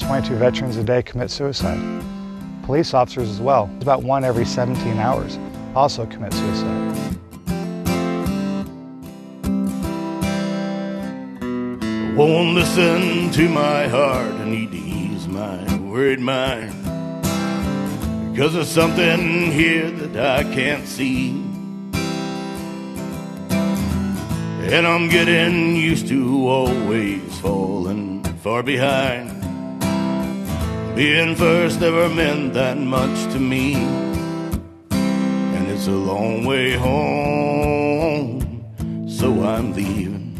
22 veterans a day commit suicide. Police officers as well. About 1 every 17 hours also commit suicide. I won't listen to my heart. I need to ease my worried mind, because there's something here that I can't see, and I'm getting used to always falling far behind. Being first never meant that much to me, and it's a long way home, so I'm leaving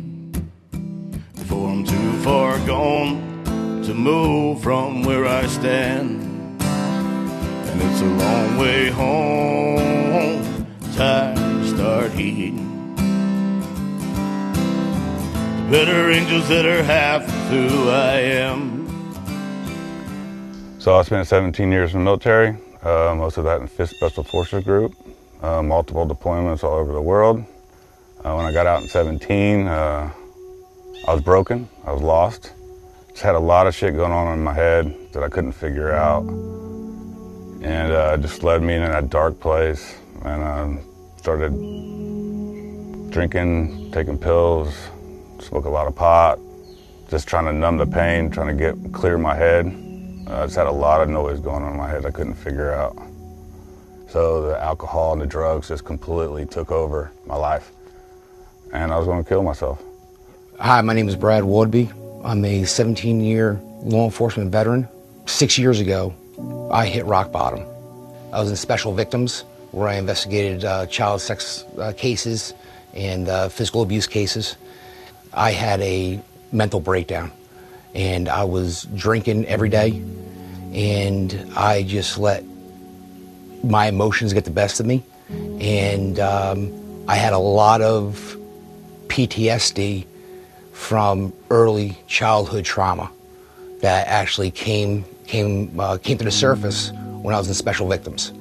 before I'm too far gone to move from where I stand. And it's a long way home, time to start heeding the better angels that are half of who I am. So I spent 17 years in the military, most of that in 5th Special Forces Group, multiple deployments all over the world. When I got out in 17, I was broken, I was lost. Just had a lot of shit going on in my head that I couldn't figure out. And it just led me into that dark place. And I started drinking, taking pills, smoke a lot of pot, just trying to numb the pain, trying to clear my head. I just had a lot of noise going on in my head I couldn't figure out. So the alcohol and the drugs just completely took over my life. And I was going to kill myself. Hi, my name is Brad Woodby. I'm a 17-year law enforcement veteran. 6 years ago, I hit rock bottom. I was in special victims where I investigated child sex cases and physical abuse cases. I had a mental breakdown, and I was drinking every day, and I just let my emotions get the best of me. And I had a lot of PTSD from early childhood trauma that actually came to the surface when I was in special victims.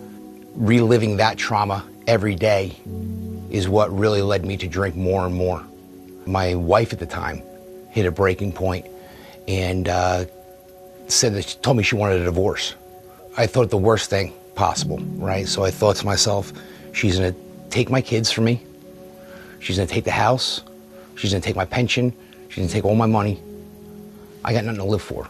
Reliving that trauma every day is what really led me to drink more and more. My wife at the time hit a breaking point and told me she wanted a divorce. I thought the worst thing possible, right? So I thought to myself, she's gonna take my kids from me, she's gonna take the house, she's gonna take my pension, she's gonna take all my money. I got nothing to live for.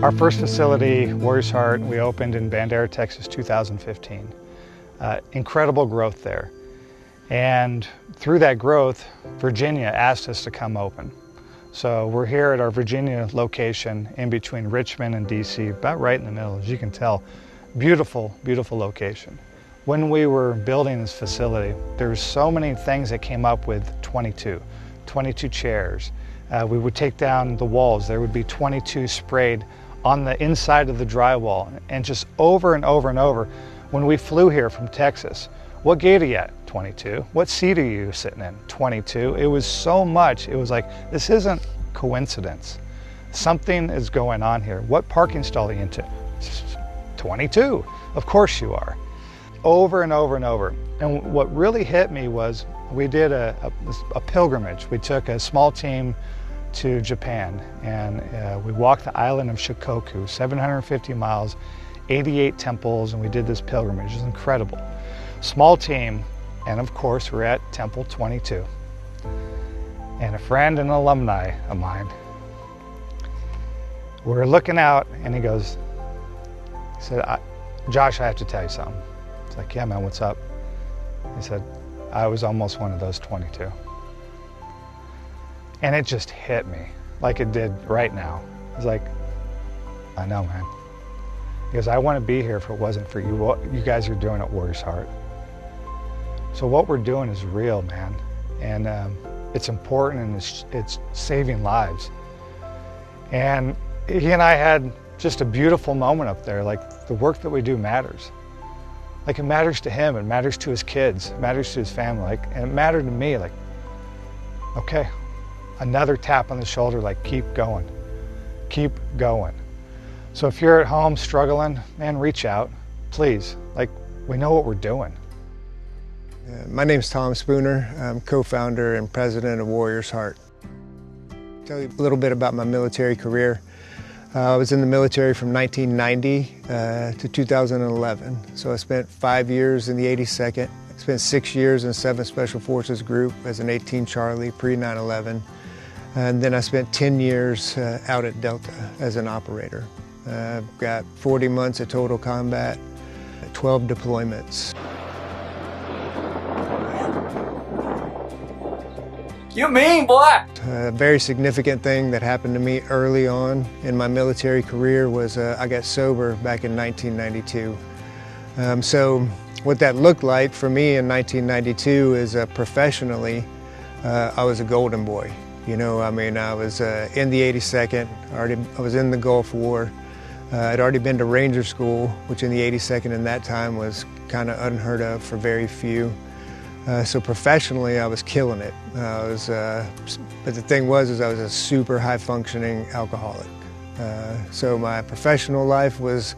Our first facility, Warrior's Heart, we opened in Bandera, Texas, 2015. Incredible growth there. And through that growth, Virginia asked us to come open. So we're here at our Virginia location in between Richmond and DC, about right in the middle, as you can tell. Beautiful, beautiful location. When we were building this facility, there were so many things that came up with 22 chairs. We would take down the walls. There would be 22 sprayed on the inside of the drywall, and just over and over and over. When we flew here from Texas, what gate are you at? 22. What seat are you sitting in? 22. It was so much, it was like, this isn't coincidence. Something is going on here. What parking stall are you into? 22. Of course you are. Over and over and over. And what really hit me was we did a pilgrimage. We took a small team to Japan, and we walked the island of Shikoku, 750 miles, 88 temples, and we did this pilgrimage. It was incredible. Small team, and of course we're at Temple 22. And a friend and alumni of mine, we're looking out, and he said, Josh, I have to tell you something. It's like, yeah man, what's up? He said, I was almost one of those 22. And it just hit me like it did right now. It's like, I know, man. Because I want to be here if it wasn't for you, what you guys are doing at Warrior's Heart. So what we're doing is real, man. And it's important, and it's saving lives. And he and I had just a beautiful moment up there. Like, the work that we do matters. Like, it matters to him, it matters to his kids, it matters to his family, like, and it mattered to me. Like, okay, another tap on the shoulder, like, keep going, keep going. So if you're at home struggling, man, reach out, please. Like, we know what we're doing. My name's Tom Spooner. I'm co-founder and president of Warriors Heart. I'll tell you a little bit about my military career. I was in the military from 1990 to 2011. So I spent 5 years in the 82nd, spent 6 years in 7th Special Forces Group as an 18 Charlie pre-9/11. And then I spent 10 years out at Delta as an operator. I've got 40 months of total combat, 12 deployments. You mean, boy? A very significant thing that happened to me early on in my military career was I got sober back in 1992. So what that looked like for me in 1992 is professionally, I was a golden boy. You know, I mean, I was in the 82nd, I was in the Gulf War. I'd already been to Ranger School, which in the 82nd in that time was kind of unheard of for very few. So professionally, I was killing it. But the thing was, I was a super high-functioning alcoholic. So my professional life was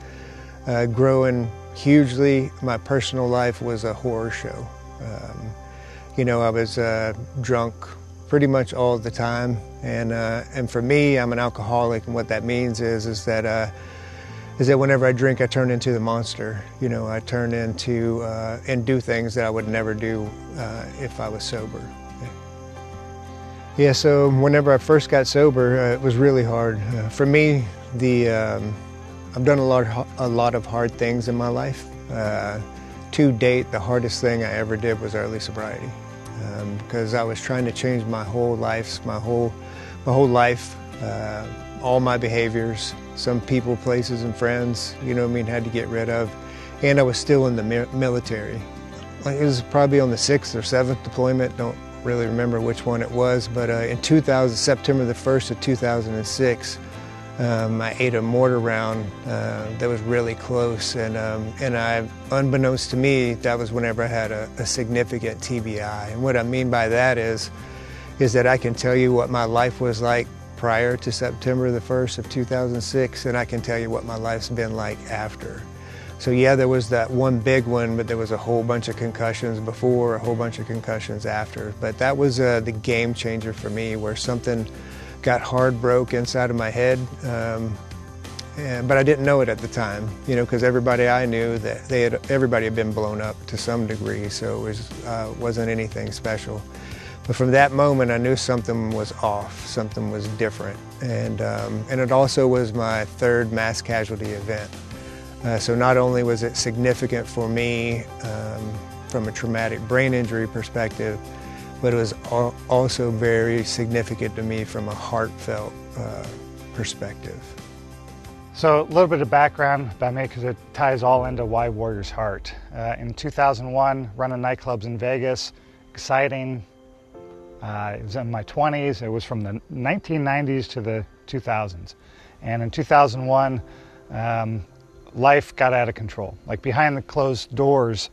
growing hugely. My personal life was a horror show. You know, I was drunk pretty much all the time, and for me, I'm an alcoholic, and what that means is that whenever I drink, I turn into the monster. You know, I turn into and do things that I would never do if I was sober. Yeah, so whenever I first got sober, it was really hard. For me, I've done a lot of hard things in my life. To date, the hardest thing I ever did was early sobriety, because I was trying to change my whole life, all my behaviors. Some people, places, and friends, you know what I mean, had to get rid of. And I was still in the military. It was probably on the 6th or 7th deployment, don't really remember which one it was, but in September the 1st of 2006, I ate a mortar round that was really close, and unbeknownst to me, that was whenever I had a significant TBI. And what I mean by that is that I can tell you what my life was like prior to September the 1st of 2006, and I can tell you what my life's been like after. So yeah, there was that one big one, but there was a whole bunch of concussions before, a whole bunch of concussions after. But that was the game changer for me, where something got hard broke inside of my head, but I didn't know it at the time, you know, because everybody I knew, everybody had been blown up to some degree, so it wasn't anything special. But from that moment, I knew something was off, something was different. And it also was my third mass casualty event. So not only was it significant for me from a traumatic brain injury perspective, but it was also very significant to me from a heartfelt perspective. So a little bit of background about me, because it ties all into why Warriors Heart. In 2001, running nightclubs in Vegas, exciting. It was in my 20s. It was from the 1990s to the 2000s. And in 2001, life got out of control. Like behind the closed doors,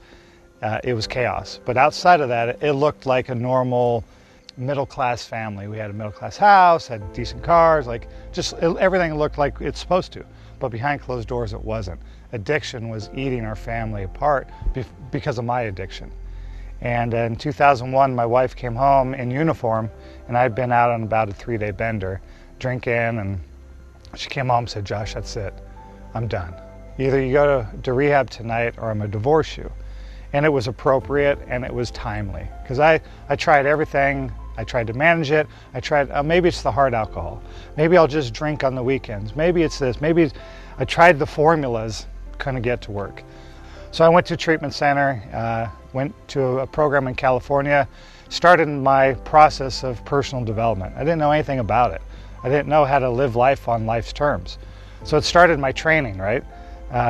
it was chaos. But outside of that, it looked like a normal middle-class family. We had a middle-class house, had decent cars, like just everything looked like it's supposed to. But behind closed doors, it wasn't. Addiction was eating our family apart because of my addiction. And in 2001, my wife came home in uniform, and I'd been out on about a 3-day bender, drinking, and she came home and said, "Josh, that's it. I'm done. Either you go to rehab tonight or I'm gonna divorce you." And it was appropriate, and it was timely, because I tried everything. I tried to manage it. I tried, maybe it's the hard alcohol. Maybe I'll just drink on the weekends. Maybe it's this. I tried the formulas, couldn't get to work. So I went to a treatment center, went to a program in California, started my process of personal development. I didn't know anything about it. I didn't know how to live life on life's terms. So it started my training, right?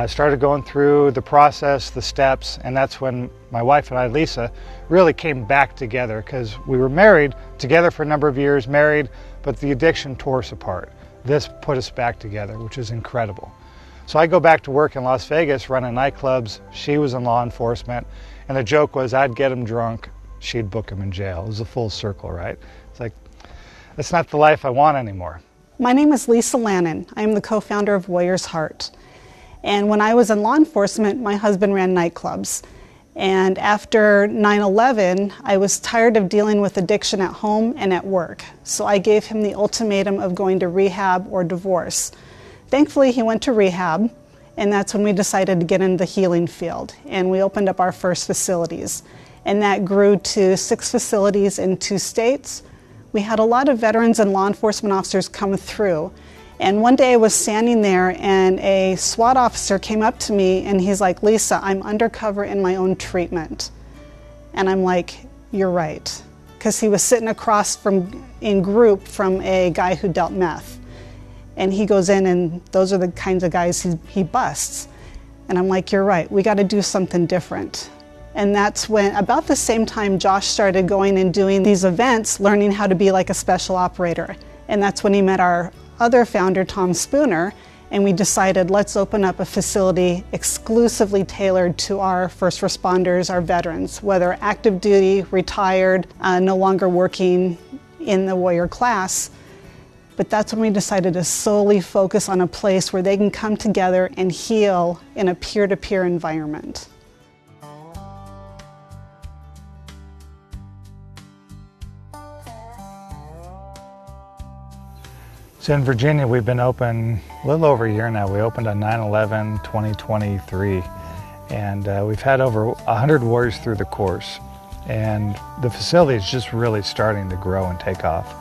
Started going through the process, the steps, and that's when my wife and I, Lisa, really came back together, because we were married together for a number of years, but the addiction tore us apart. This put us back together, which is incredible. So I go back to work in Las Vegas running nightclubs. She was in law enforcement, and the joke was I'd get him drunk, she'd book him in jail. It was a full circle, right? It's like, that's not the life I want anymore. My name is Lisa Lannon. I am the co-founder of Warrior's Heart. And when I was in law enforcement, my husband ran nightclubs. And after 9/11, I was tired of dealing with addiction at home and at work. So I gave him the ultimatum of going to rehab or divorce. Thankfully, he went to rehab, and that's when we decided to get into the healing field. And we opened up our first facilities. And that grew to 6 facilities in 2 states. We had a lot of veterans and law enforcement officers come through. And one day I was standing there and a SWAT officer came up to me and he's like, "Lisa, I'm undercover in my own treatment." And I'm like, "You're right." Because he was sitting across in group from a guy who dealt meth. And he goes in and those are the kinds of guys he busts. And I'm like, "You're right, we got to do something different." And that's when, about the same time, Josh started going and doing these events, learning how to be like a special operator. And that's when he met our other founder, Tom Spooner, and we decided let's open up a facility exclusively tailored to our first responders, our veterans, whether active duty, retired, no longer working in the warrior class. But that's when we decided to solely focus on a place where they can come together and heal in a peer-to-peer environment. So in Virginia, we've been open a little over a year now. We opened on 9/11/2023, and we've had over 100 warriors through the course. And the facility is just really starting to grow and take off.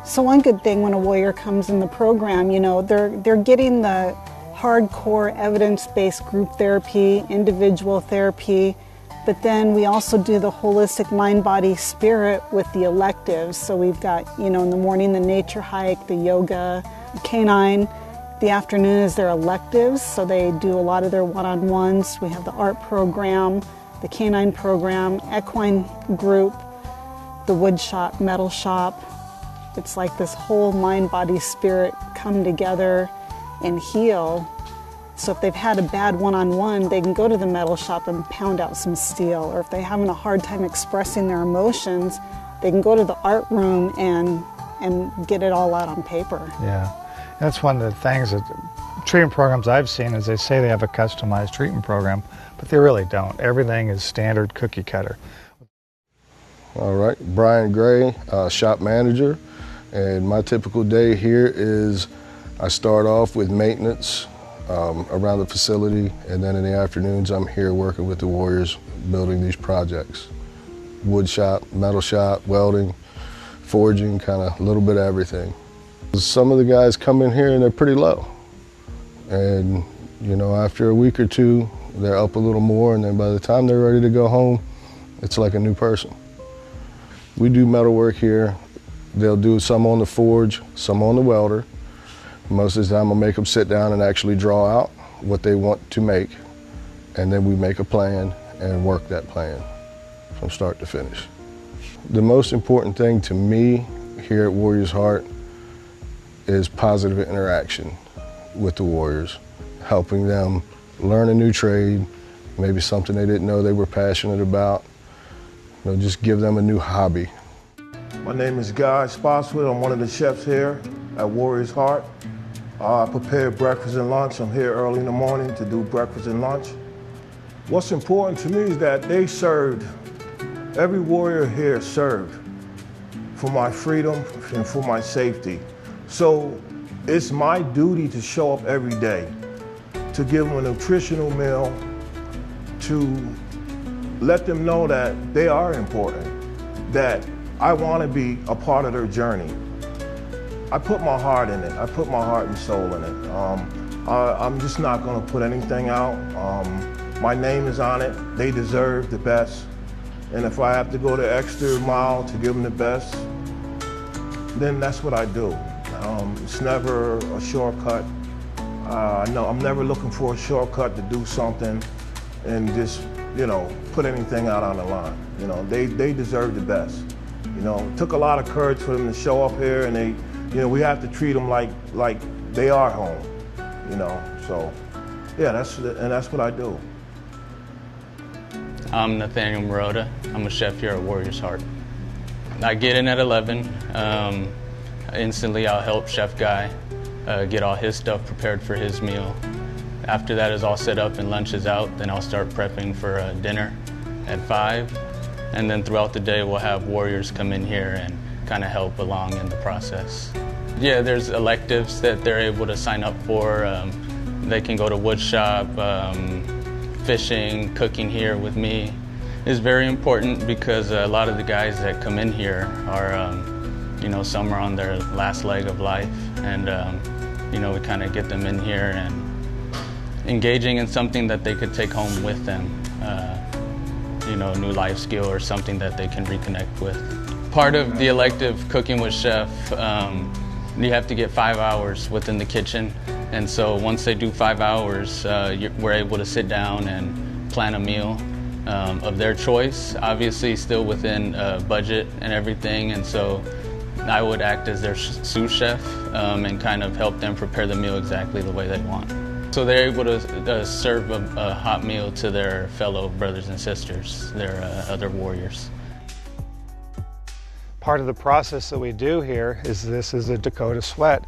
So one good thing when a warrior comes in the program, you know, they're getting the hardcore evidence-based group therapy, individual therapy, but then we also do the holistic mind, body, spirit with the electives. So we've got, you know, in the morning, the nature hike, the yoga, canine. The afternoon is their electives, so they do a lot of their one-on-ones. We have the art program, the canine program, equine group, the wood shop, metal shop. It's like this whole mind, body, spirit come together and heal. So if they've had a bad one-on-one, they can go to the metal shop and pound out some steel. Or if they're having a hard time expressing their emotions, they can go to the art room and get it all out on paper. Yeah, that's one of the things that treatment programs I've seen is they say they have a customized treatment program, but they really don't. Everything is standard cookie cutter. All right, Brian Gray, shop manager, and my typical day here is I start off with maintenance around the facility, and then in the afternoons I'm here working with the warriors building these projects. Wood shop, metal shop, welding, forging, kind of a little bit of everything. Some of the guys come in here and they're pretty low, and you know, after a week or two they're up a little more, and then by the time they're ready to go home, it's like a new person. We do metal work here. They'll do some on the forge, some on the welder. Most of the time I'll make them sit down and actually draw out what they want to make, and then we make a plan and work that plan from start to finish. The most important thing to me here at Warrior's Heart is positive interaction with the warriors, helping them learn a new trade, maybe something they didn't know they were passionate about. You know, just give them a new hobby. My name is Guy Spotswood. I'm one of the chefs here at Warrior's Heart. I prepare breakfast and lunch. I'm here early in the morning to do breakfast and lunch. What's important to me is that they served, every warrior here served for my freedom and for my safety. So it's my duty to show up every day, to give them a nutritional meal, to let them know that they are important, that I want to be a part of their journey. I put my heart in it. I put my heart and soul in it. I'm just not going to put anything out. My name is on it. They deserve the best. And if I have to go the extra mile to give them the best, then that's what I do. It's never a shortcut. No, I'm never looking for a shortcut to do something and just, you know, put anything out on the line. You know, they deserve the best. You know, it took a lot of courage for them to show up here, and they, you know, we have to treat them like they are home, you know. So, yeah, that's what I do. I'm Nathaniel Marotta. I'm a chef here at Warrior's Heart. I get in at 11. I Instantly I'll help Chef Guy get all his stuff prepared for his meal. After that is all set up and lunch is out, then I'll start prepping for dinner at 5. And then throughout the day we'll have warriors come in here and kind of help along in the process. Yeah, there's electives that they're able to sign up for. They can go to wood shop, fishing, cooking here with me. It's very important because a lot of the guys that come in here are, some are on their last leg of life, and we kind of get them in here and engaging in something that they could take home with them, a new life skill or something that they can reconnect with. Part of the elective Cooking with Chef, you have to get 5 hours within the kitchen, and so once they do 5 hours, we're able to sit down and plan a meal of their choice, obviously still within budget and everything, and so I would act as their sous chef and kind of help them prepare the meal exactly the way they want. So they're able to serve a hot meal to their fellow brothers and sisters, their other warriors. Part of the process that we do here is this is a Dakota sweat.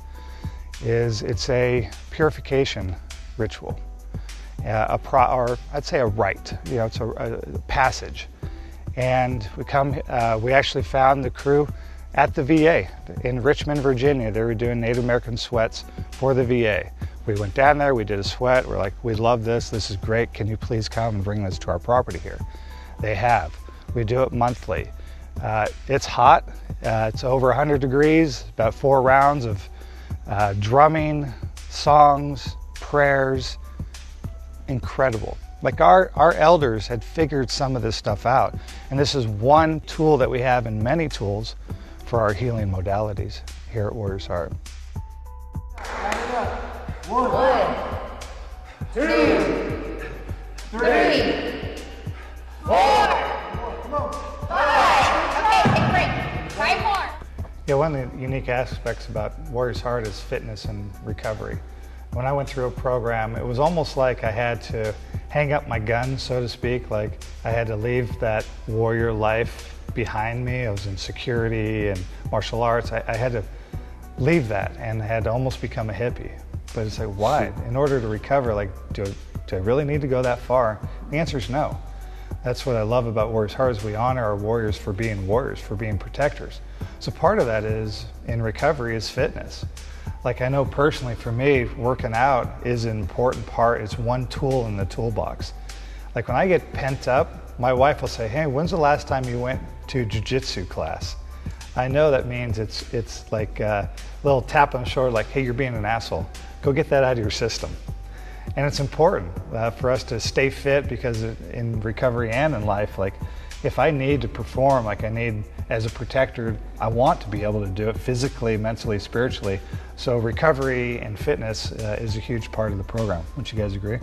It's a purification ritual, or I'd say a rite. It's a passage. And we actually found the crew at the VA in Richmond, Virginia. They were doing Native American sweats for the VA. We went down there, we did a sweat, we're like, we love this is great, can you please come and bring this to our property here? They have. We do it monthly. It's hot, it's over 100 degrees, about 4 rounds of drumming, songs, prayers, incredible. Like our elders had figured some of this stuff out, and this is one tool that we have in many tools for our healing modalities here at Warriors Heart. 1, 2, 3, 4. Come on. 5. Okay, take a break. 5 more. Yeah, one of the unique aspects about Warriors Heart is fitness and recovery. When I went through a program, it was almost like I had to hang up my gun, so to speak. Like I had to leave that warrior life behind me. I was in security and martial arts. I had to leave that and I had to almost become a hippie. But it's like, why? In order to recover, like, do I really need to go that far? The answer is no. That's what I love about Warriors Heart is we honor our warriors, for being protectors. So part of that is, in recovery, is fitness. Like I know personally for me, working out is an important part. It's one tool in the toolbox. Like when I get pent up, my wife will say, hey, when's the last time you went to jiu-jitsu class? I know that means it's like a little tap on the shoulder, like, hey, you're being an asshole. Go get that out of your system. And it's important for us to stay fit because in recovery and in life, like if I need to perform, like I need as a protector, I want to be able to do it physically, mentally, spiritually. So recovery and fitness is a huge part of the program. Wouldn't you guys agree?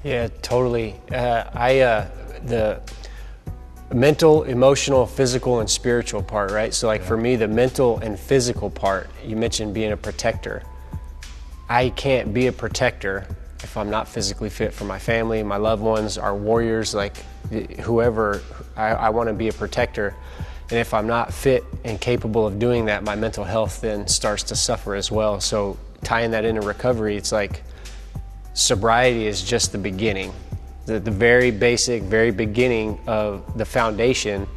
Yeah, totally. The mental, emotional, physical, and spiritual part, right? So like for me, the mental and physical part, you mentioned being a protector. I can't be a protector if I'm not physically fit for my family, my loved ones, our warriors, like whoever. I want to be a protector. And if I'm not fit and capable of doing that, my mental health then starts to suffer as well. So tying that into recovery, it's like sobriety is just the beginning. The very basic, very beginning of the foundation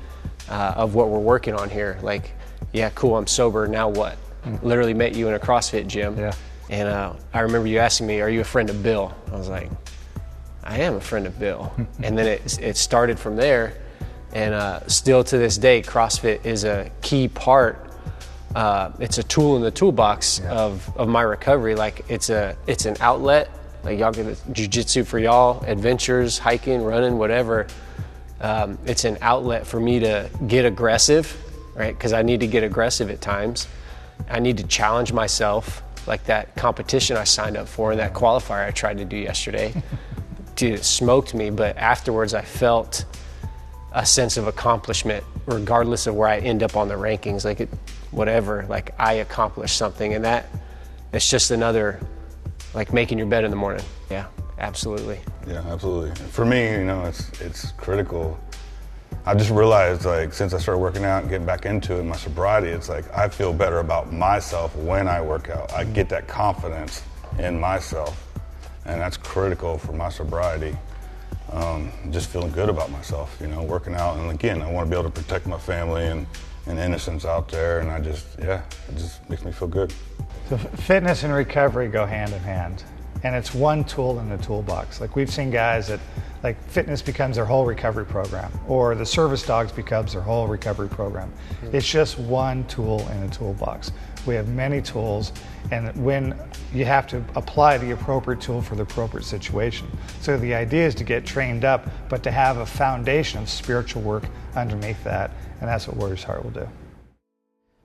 of what we're working on here. Like, yeah, cool, I'm sober, now what? Literally met you in a CrossFit gym. Yeah. And I remember you asking me, are you a friend of Bill? I was like, I am a friend of Bill. And then it started from there. And still to this day, CrossFit is a key part. It's a tool in the toolbox of my recovery. Like it's an outlet. Like y'all get jiu-jitsu for y'all, adventures, hiking, running, whatever. It's an outlet for me to get aggressive, right? Because I need to get aggressive at times. I need to challenge myself, like that competition I signed up for and that qualifier I tried to do yesterday. Dude, it smoked me, but afterwards I felt a sense of accomplishment, regardless of where I end up on the rankings. Like whatever, like I accomplished something, and it's just another, like making your bed in the morning. Yeah, absolutely. Yeah, absolutely. For me, it's critical I just realized, like, since I started working out and getting back into it, my sobriety, it's like I feel better about myself when I work out. I get that confidence in myself, and that's critical for my sobriety. Just feeling good about myself, you know, working out. And again, I want to be able to protect my family and innocence out there, and it just makes me feel good. So fitness and recovery go hand in hand, and it's one tool in the toolbox. Like, we've seen guys that, like, fitness becomes their whole recovery program, or the service dogs becomes their whole recovery program. It's just one tool in the toolbox. We have many tools, and when you have to apply the appropriate tool for the appropriate situation. So the idea is to get trained up, but to have a foundation of spiritual work underneath that, and that's what Warriors Heart will do.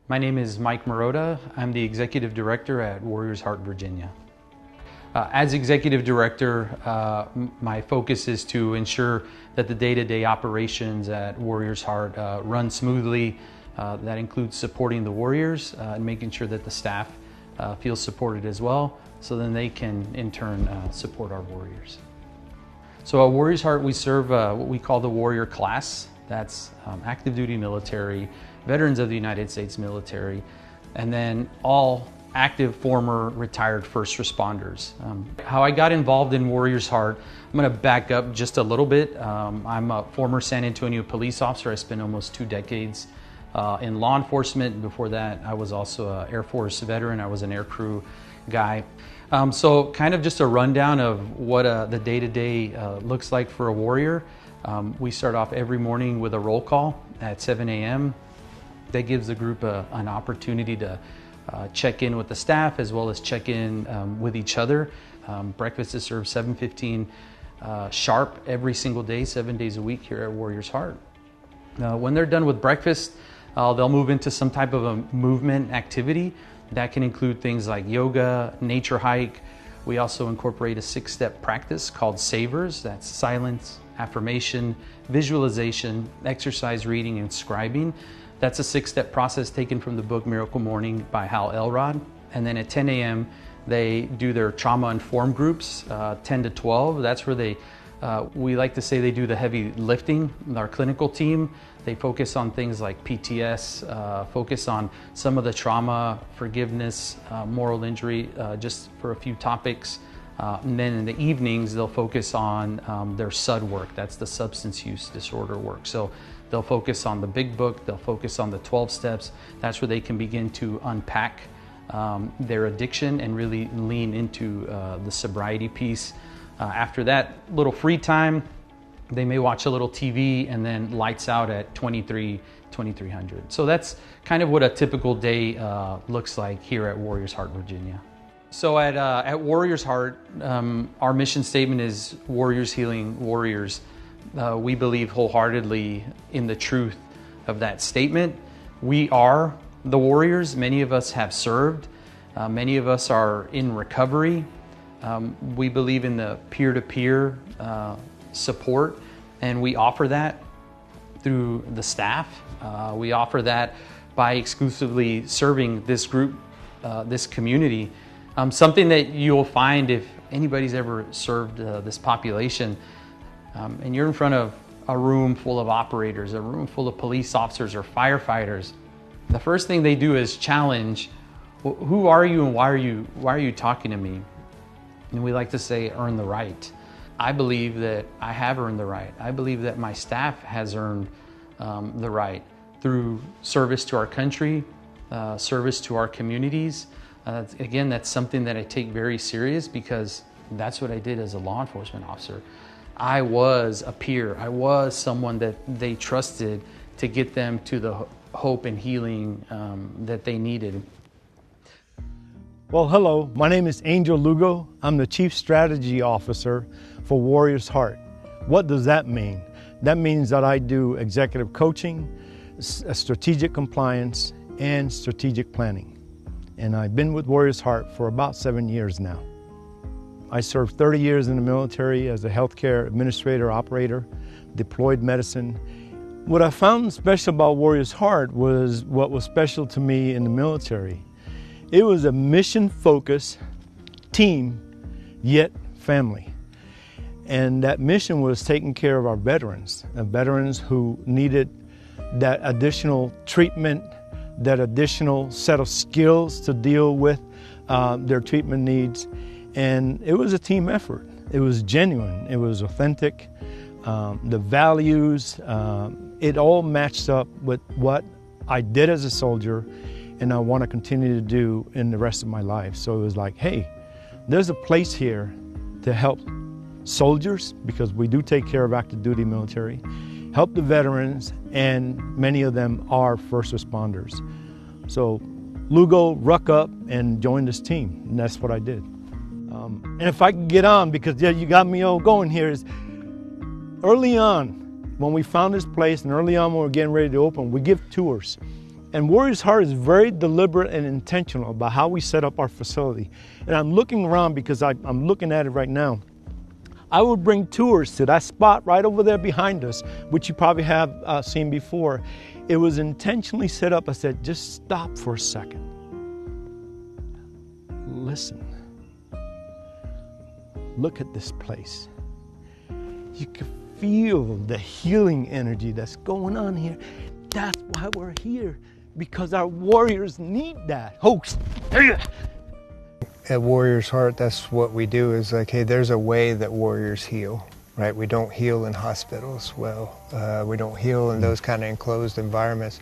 My name is Mike Marotta. I'm the Executive Director at Warriors Heart, Virginia. As Executive Director, my focus is to ensure that the day-to-day operations at Warriors Heart run smoothly. That includes supporting the Warriors and making sure that the staff feels supported as well, so then they can in turn support our Warriors. So at Warriors Heart, we serve what we call the Warrior class. That's active duty military, veterans of the United States military, and then all active, former, retired first responders. How I got involved in Warriors Heart, I'm going to back up just a little bit. I'm a former San Antonio police officer. I spent almost 2 decades in law enforcement. Before that, I was also an Air Force veteran. I was an aircrew guy. So kind of just a rundown of what the day-to-day looks like for a warrior. We start off every morning with a roll call at 7 a.m. That gives the group an opportunity to check in with the staff as well as check in with each other. Breakfast is served 7:15 sharp every single day, 7 days a week here at Warriors Heart. When they're done with breakfast, they'll move into some type of a movement activity. That can include things like yoga, nature hike. We also incorporate a 6-step practice called SAVERS. That's silence, affirmation, visualization, exercise, reading, and scribing. That's a 6-step process taken from the book Miracle Morning by Hal Elrod. And then at 10 a.m., they do their trauma-informed groups, 10 to 12. That's where we like to say they do the heavy lifting. Our clinical team, they focus on things like PTSD, focus on some of the trauma, forgiveness, moral injury, just for a few topics. And then in the evenings, they'll focus on their SUD work. That's the substance use disorder work. So they'll focus on the big book, they'll focus on the 12 steps. That's where they can begin to unpack their addiction and really lean into the sobriety piece. After that little free time, they may watch a little TV and then lights out at 2300. So that's kind of what a typical day looks like here at Warriors Heart, Virginia. So at Warriors Heart, our mission statement is Warriors Healing Warriors. We believe wholeheartedly in the truth of that statement. We are the Warriors. Many of us have served. Many of us are in recovery. We believe in the peer-to-peer support, and we offer that through the staff. We offer that by exclusively serving this group, this community. Something that you'll find if anybody's ever served this population, and you're in front of a room full of operators, a room full of police officers or firefighters, the first thing they do is challenge, who are you and why are you talking to me? And we like to say, earn the right. I believe that I have earned the right. I believe that my staff has earned the right through service to our country, service to our communities. Again, that's something that I take very serious because that's what I did as a law enforcement officer. I was a peer. I was someone that they trusted to get them to the hope and healing that they needed. Well, hello, my name is Angel Lugo. I'm the Chief Strategy Officer for Warriors Heart. What does that mean? That means that I do executive coaching, strategic compliance, and strategic planning. And I've been with Warriors Heart for about 7 years now. I served 30 years in the military as a healthcare administrator, operator, deployed medicine. What I found special about Warriors Heart was what was special to me in the military. It was a mission-focused team, yet family. And that mission was taking care of our veterans, and veterans who needed that additional treatment, that additional set of skills to deal with their treatment needs. And it was a team effort. It was genuine, it was authentic. The values, it all matched up with what I did as a soldier and I want to continue to do in the rest of my life. So it was like, hey, there's a place here to help soldiers, because we do take care of active duty military, help the veterans, and many of them are first responders. So Lugo, ruck up and join this team, and that's what I did. And if I can get on, because you got me all going here, is early on, when we found this place and early on when we were getting ready to open, we give tours. And Warriors Heart is very deliberate and intentional about how we set up our facility. And I'm looking around because I'm looking at it right now. I would bring tours to that spot right over there behind us, which you probably have seen before. It was intentionally set up. I said, just stop for a second. Listen. Look at this place. You can feel the healing energy that's going on here. That's why we're here, because our warriors need that. Host. At Warriors Heart, that's what we do, is like, hey, there's a way that warriors heal, right? We don't heal in hospitals well. We don't heal in those kind of enclosed environments.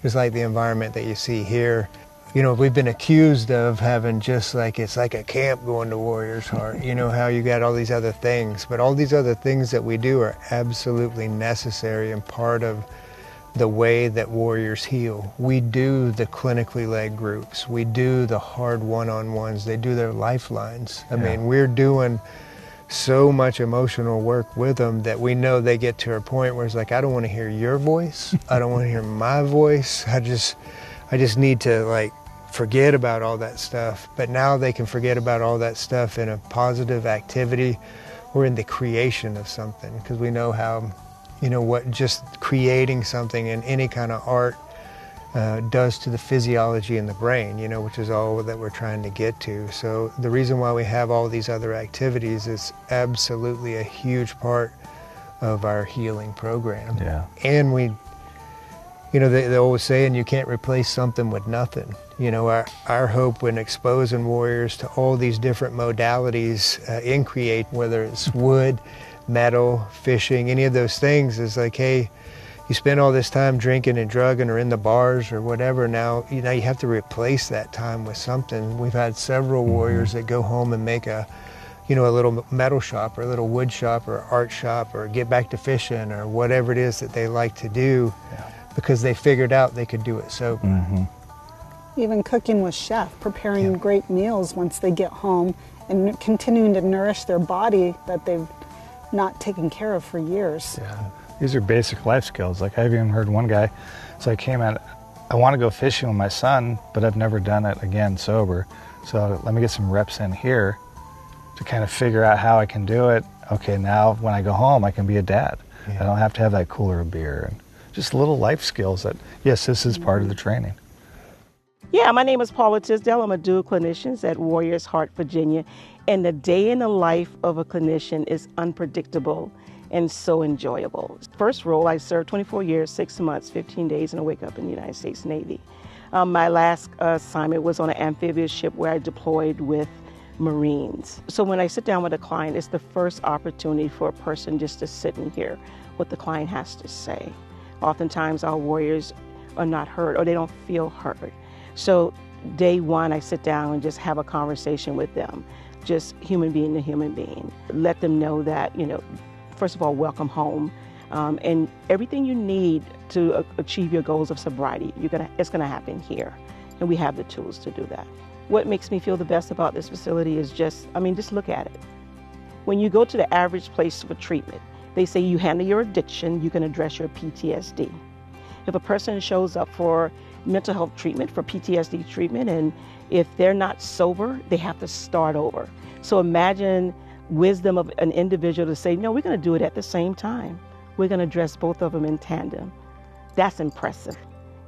It's like the environment that you see here. You know, we've been accused of having just like, it's like a camp going to Warriors Heart. You know how you got all these other things, but all these other things that we do are absolutely necessary and part of the way that warriors heal. We do the clinically led groups. We do the hard one-on-ones. They do their lifelines. I mean, we're doing so much emotional work with them that we know they get to a point where it's like, I don't want to hear your voice. I don't want to hear my voice. I just need to like forget about all that stuff. But now they can forget about all that stuff in a positive activity or in the creation of something, because we know how, you know, what just creating something in any kind of art does to the physiology in the brain, you know, which is all that we're trying to get to. So the reason why we have all these other activities is absolutely a huge part of our healing program. Yeah. And we, you know, they always saying you can't replace something with nothing. You know, our hope when exposing warriors to all these different modalities in create, whether it's wood, metal, fishing, any of those things, is like, hey, you spend all this time drinking and drugging or in the bars or whatever, now you have to replace that time with something. We've had several warriors that go home and make a little metal shop or a little wood shop or art shop or get back to fishing or whatever it is that they like to do, because they figured out they could do it sober. Even cooking with chef, preparing great meals once they get home and continuing to nourish their body that they've not taken care of for years. Yeah, these are basic life skills. Like I've even heard one guy, so I came out, I want to go fishing with my son, but I've never done it again sober. So let me get some reps in here to kind of figure out how I can do it. Okay, now when I go home, I can be a dad. I don't have to have that cooler of beer. And just little life skills that, yes, this is part of the training. Yeah, my name is Paula Tisdale. I'm a dual clinician at Warriors Heart, Virginia. And the day in the life of a clinician is unpredictable and so enjoyable. First role, I served 24 years, 6 months, 15 days, and I wake up in the United States Navy. My last assignment was on an amphibious ship where I deployed with Marines. So when I sit down with a client, it's the first opportunity for a person just to sit and hear what the client has to say. Oftentimes our warriors are not heard or they don't feel heard. So day one, I sit down and just have a conversation with them, just human being to human being. Let them know that, you know, first of all, welcome home. And everything you need to achieve your goals of sobriety, it's gonna happen here. And we have the tools to do that. What makes me feel the best about this facility is just look at it. When you go to the average place for treatment, they say you handle your addiction, you can address your PTSD. If a person shows up for mental health treatment, for PTSD treatment, and if they're not sober, they have to start over. So imagine wisdom of an individual to say, no, we're gonna do it at the same time. We're gonna address both of them in tandem. That's impressive.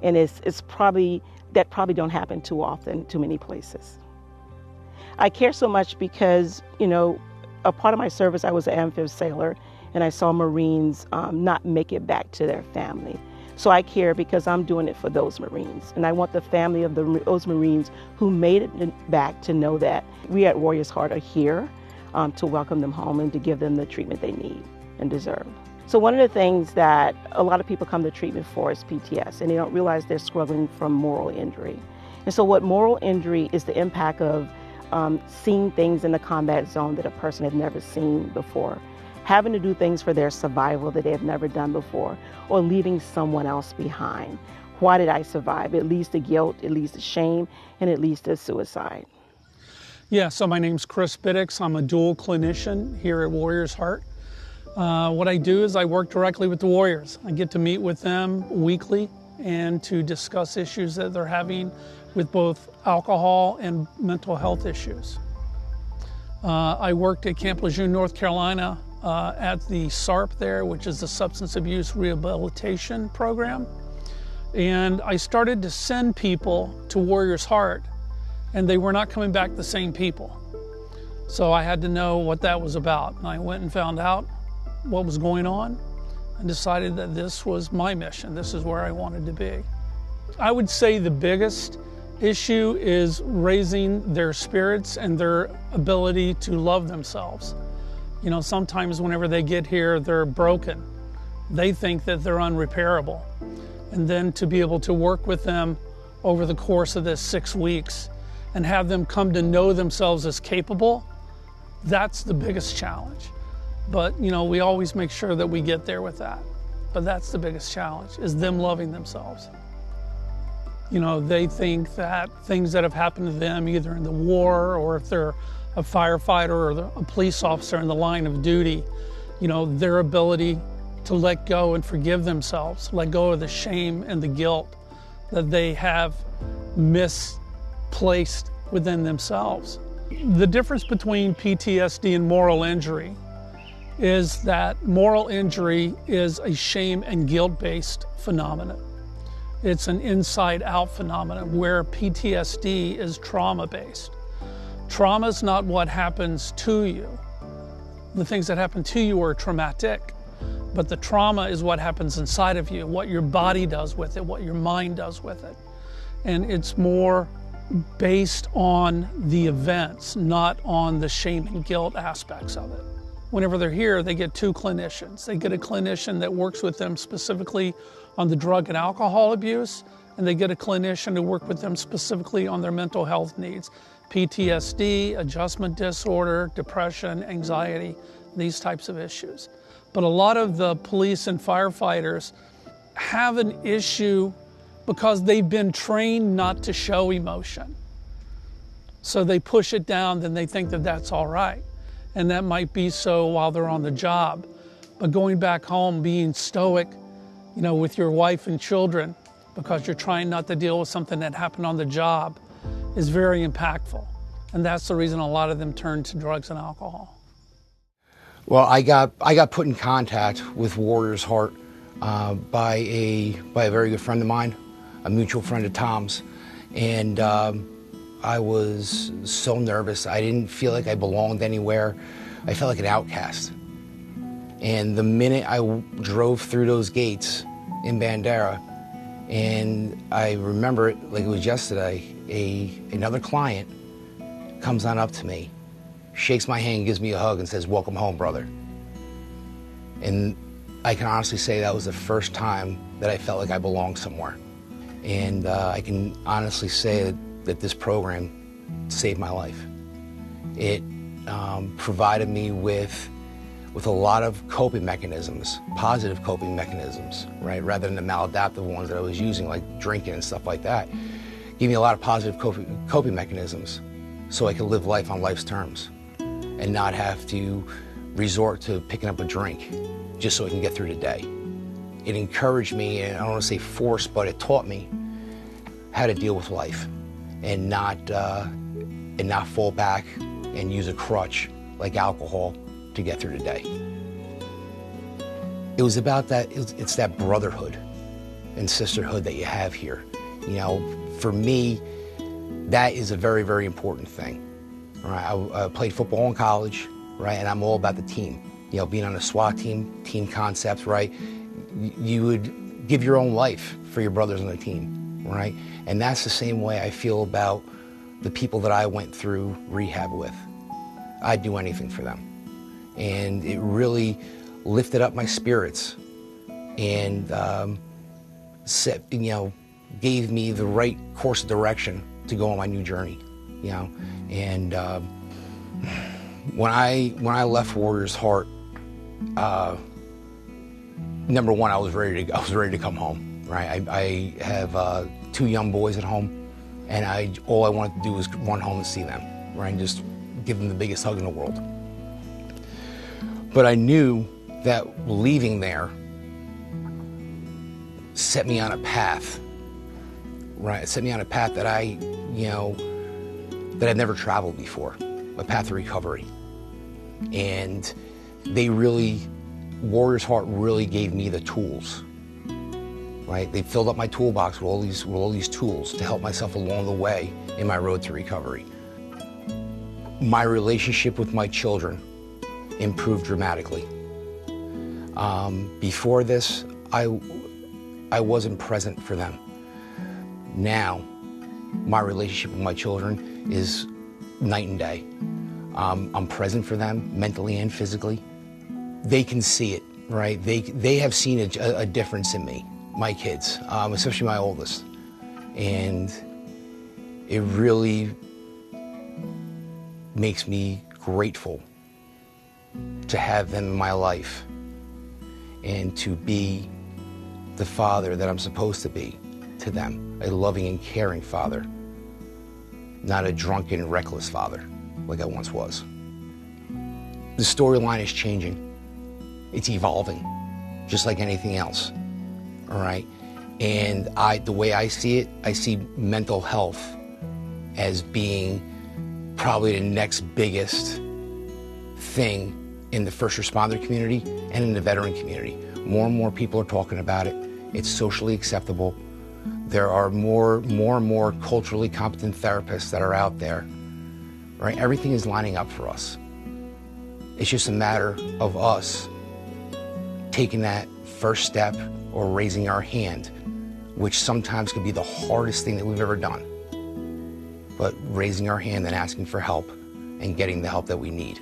And that probably don't happen too often, too many places. I care so much because, you know, a part of my service, I was an amphib sailor, and I saw Marines not make it back to their family. So I care because I'm doing it for those Marines. And I want the family of those Marines who made it back to know that we at Warriors Heart are here to welcome them home and to give them the treatment they need and deserve. So one of the things that a lot of people come to treatment for is PTSD, and they don't realize they're struggling from moral injury. And so what moral injury is the impact of seeing things in the combat zone that a person had never seen before, having to do things for their survival that they have never done before, or leaving someone else behind. Why did I survive? It leads to guilt, it leads to shame, and it leads to suicide. Yeah, so my name's Chris Biddix. I'm a dual clinician here at Warriors Heart. What I do is I work directly with the Warriors. I get to meet with them weekly and to discuss issues that they're having with both alcohol and mental health issues. I worked at Camp Lejeune, North Carolina at the SARP there, which is the Substance Abuse Rehabilitation Program. And I started to send people to Warriors Heart, and they were not coming back the same people. So I had to know what that was about. And I went and found out what was going on and decided that this was my mission. This is where I wanted to be. I would say the biggest issue is raising their spirits and their ability to love themselves. You know, sometimes whenever they get here, they're broken. They think that they're unrepairable. And then to be able to work with them over the course of this 6 weeks and have them come to know themselves as capable, that's the biggest challenge. But, you know, we always make sure that we get there with that. But that's the biggest challenge, is them loving themselves. You know, they think that things that have happened to them, either in the war or if they're a firefighter or a police officer in the line of duty, you know, their ability to let go and forgive themselves, let go of the shame and the guilt that they have misplaced within themselves. The difference between PTSD and moral injury is that moral injury is a shame and guilt-based phenomenon. It's an inside-out phenomenon, where PTSD is trauma-based. Trauma is not what happens to you. The things that happen to you are traumatic, but the trauma is what happens inside of you, what your body does with it, what your mind does with it. And it's more based on the events, not on the shame and guilt aspects of it. Whenever they're here, they get 2 clinicians. They get a clinician that works with them specifically on the drug and alcohol abuse, and they get a clinician to work with them specifically on their mental health needs. PTSD, adjustment disorder, depression, anxiety, these types of issues. But a lot of the police and firefighters have an issue because they've been trained not to show emotion. So they push it down, then they think that that's all right. And that might be so while they're on the job. But going back home, being stoic, you know, with your wife and children, because you're trying not to deal with something that happened on the job, is very impactful. And that's the reason a lot of them turn to drugs and alcohol. Well, I got put in contact with Warriors Heart by a very good friend of mine, a mutual friend of Tom's, and I was so nervous. I didn't feel like I belonged anywhere. I felt like an outcast. And the minute I drove through those gates in Bandera, and I remember it like it was yesterday, another client comes on up to me, shakes my hand, gives me a hug, and says, "Welcome home, brother." And I can honestly say that was the first time that I felt like I belonged somewhere. And I can honestly say that this program saved my life. It provided me with a lot of coping mechanisms, positive coping mechanisms, right? Rather than the maladaptive ones that I was using, like drinking and stuff like that. Gave me a lot of positive coping mechanisms so I could live life on life's terms and not have to resort to picking up a drink just so I can get through the day. It encouraged me, and I don't want to say forced, but it taught me how to deal with life and not fall back and use a crutch like alcohol to get through the day. It was about that, it's that brotherhood and sisterhood that you have here. You know, for me, that is a very, very important thing. All right, I played football in college, right? And I'm all about the team. You know, being on a SWAT team, team concepts, right? You would give your own life for your brothers on the team, right? And that's the same way I feel about the people that I went through rehab with. I'd do anything for them. And it really lifted up my spirits and gave me the right course of direction to go on my new journey, you know. And when I left Warriors Heart, number one, I was ready to come home, right? I have 2 young boys at home, and all I wanted to do was run home and see them, right? And just give them the biggest hug in the world. But I knew that leaving there set me on a path, right? It set me on a path that I'd never traveled before, a path of recovery. And Warriors Heart really gave me the tools, right? They filled up my toolbox with all these tools to help myself along the way in my road to recovery. My relationship with my children improved dramatically. Before this, I wasn't present for them. Now, my relationship with my children is night and day. I'm present for them mentally and physically. They can see it, right? They have seen a difference in me, my kids, especially my oldest. And it really makes me grateful to have them in my life and to be the father that I'm supposed to be to them, a loving and caring father, not a drunken, reckless father like I once was. The storyline is changing. It's evolving, just like anything else, all right? And the way I see it, I see mental health as being probably the next biggest thing in the first responder community and in the veteran community. More and more people are talking about it. It's socially acceptable. There are more and more culturally competent therapists that are out there, right? Everything is lining up for us. It's just a matter of us taking that first step or raising our hand, which sometimes can be the hardest thing that we've ever done. But raising our hand and asking for help and getting the help that we need.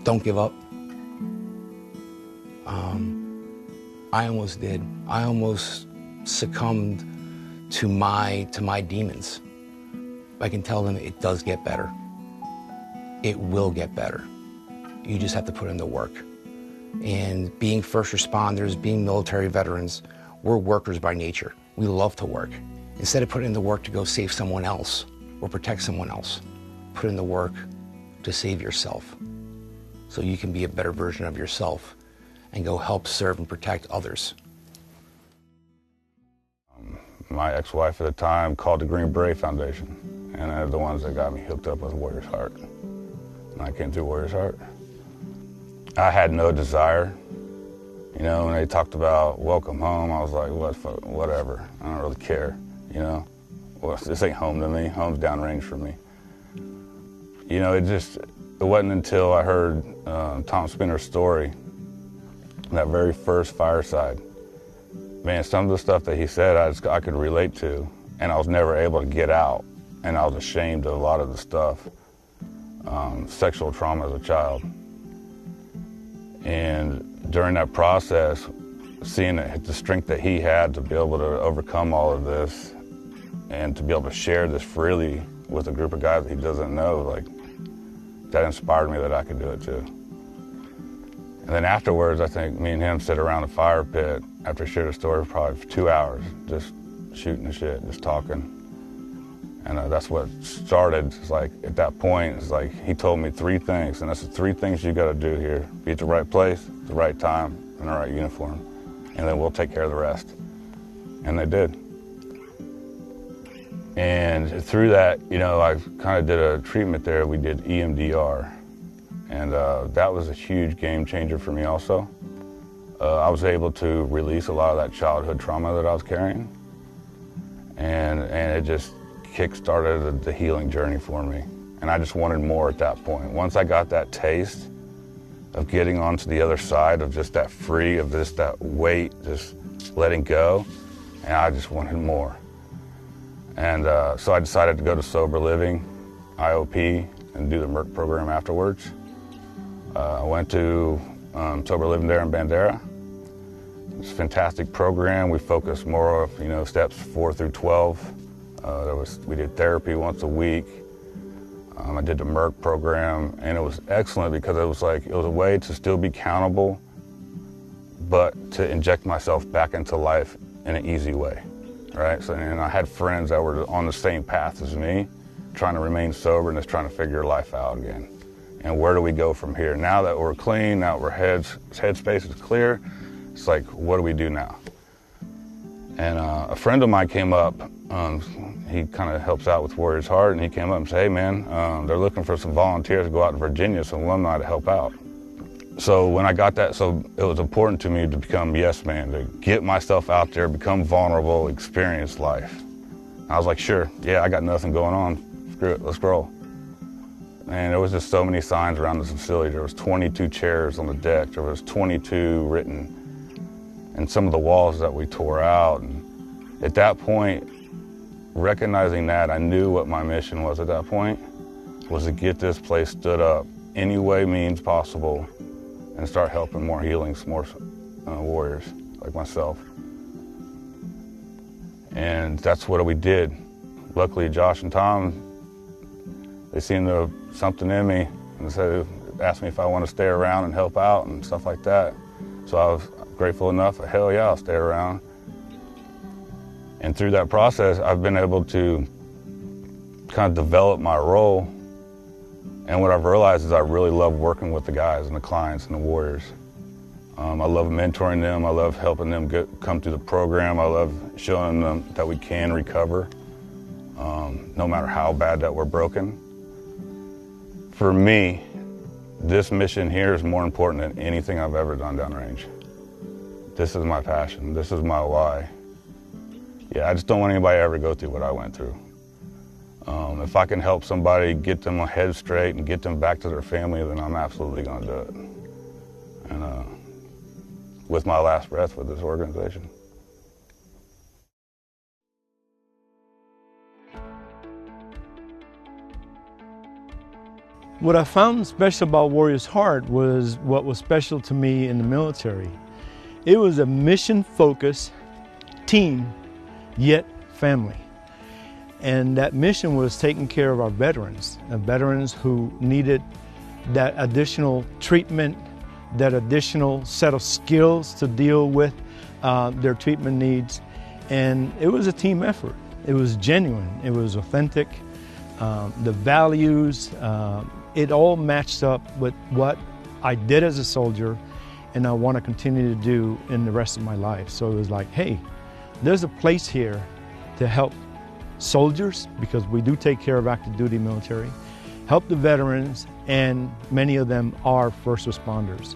Don't give up. I almost did. I almost succumbed to my demons. I can tell them it does get better. It will get better. You just have to put in the work. And being first responders, being military veterans, we're workers by nature. We love to work. Instead of putting in the work to go save someone else or protect someone else, put in the work to save yourself so you can be a better version of yourself and go help serve and protect others. My ex-wife at the time called the Green Beret Foundation, and they're the ones that got me hooked up with Warriors Heart. And I came through Warriors Heart. I had no desire. You know, when they talked about welcome home, I was like, whatever. I don't really care, you know. Well, this ain't home to me. Home's downrange for me. You know, it wasn't until I heard Tom Spinner's story, that very first fireside. Man, some of the stuff that he said I could relate to, and I was never able to get out. And I was ashamed of a lot of the stuff. Sexual trauma as a child. And during that process, seeing the strength that he had to be able to overcome all of this and to be able to share this freely with a group of guys that he doesn't know, like, that inspired me that I could do it too. And then afterwards, I think me and him sit around the fire pit after I shared a story probably for 2 hours, just shooting the shit, just talking. And that's what started. It's like, at that point, it's like he told me 3 things, and that's the 3 things you got to do here. Be at the right place, the right time, in the right uniform, and then we'll take care of the rest. And they did. And through that, you know, I kind of did a treatment there. We did EMDR, and that was a huge game changer for me also. I was able to release a lot of that childhood trauma that I was carrying, and it just kick-started the healing journey for me. and I just wanted more at that point. Once I got that taste of getting onto the other side of just that free, of just that weight, just letting go, and I just wanted more. And so I decided to go to sober living, IOP, and do the MERC program afterwards. I went to sober living there in Bandera. It's a fantastic program. We focused more of, steps 4 through 12. We did therapy once a week. I did the MERC program, and it was excellent because it was a way to still be accountable, but to inject myself back into life in an easy way, right? So, and I had friends that were on the same path as me, trying to remain sober and just trying to figure life out again. And where do we go from here? Now that we're clean, now that headspace is clear, it's like, what do we do now? And a friend of mine came up, he kind of helps out with Warriors Heart, and he came up and said, hey man, they're looking for some volunteers to go out to Virginia, some alumni to help out. So when I got that, so it was important to me to become yes man, to get myself out there, become vulnerable, experience life. I was like, sure, yeah, I got nothing going on, screw it, let's roll. And there was just so many signs around this facility. There was 22 chairs on the deck, there was 22 written, and some of the walls that we tore out. And at that point, recognizing that, I knew what my mission was at that point, was to get this place stood up any way means possible and start helping more healings, more warriors like myself. And that's what we did. Luckily, Josh and Tom, they seen something in me, and they asked me if I want to stay around and help out and stuff like that. So I was grateful enough, hell yeah, I'll stay around. And through that process, I've been able to kind of develop my role. And what I've realized is I really love working with the guys and the clients and the warriors. I love mentoring them. I love helping them come through the program. I love showing them that we can recover, no matter how bad that we're broken. For me, this mission here is more important than anything I've ever done downrange. This is my passion. This is my why. Yeah, I just don't want anybody to ever go through what I went through. If I can help somebody get them a head straight and get them back to their family, then I'm absolutely going to do it. And with my last breath with this organization. What I found special about Warriors Heart was what was special to me in the military. It was a mission-focused team, yet family. And that mission was taking care of our veterans who needed that additional treatment, that additional set of skills to deal with their treatment needs. And it was a team effort. It was genuine, it was authentic. The values, it all matched up with what I did as a soldier and I want to continue to do in the rest of my life. So it was like, hey, there's a place here to help soldiers, because we do take care of active duty military, help the veterans, and many of them are first responders.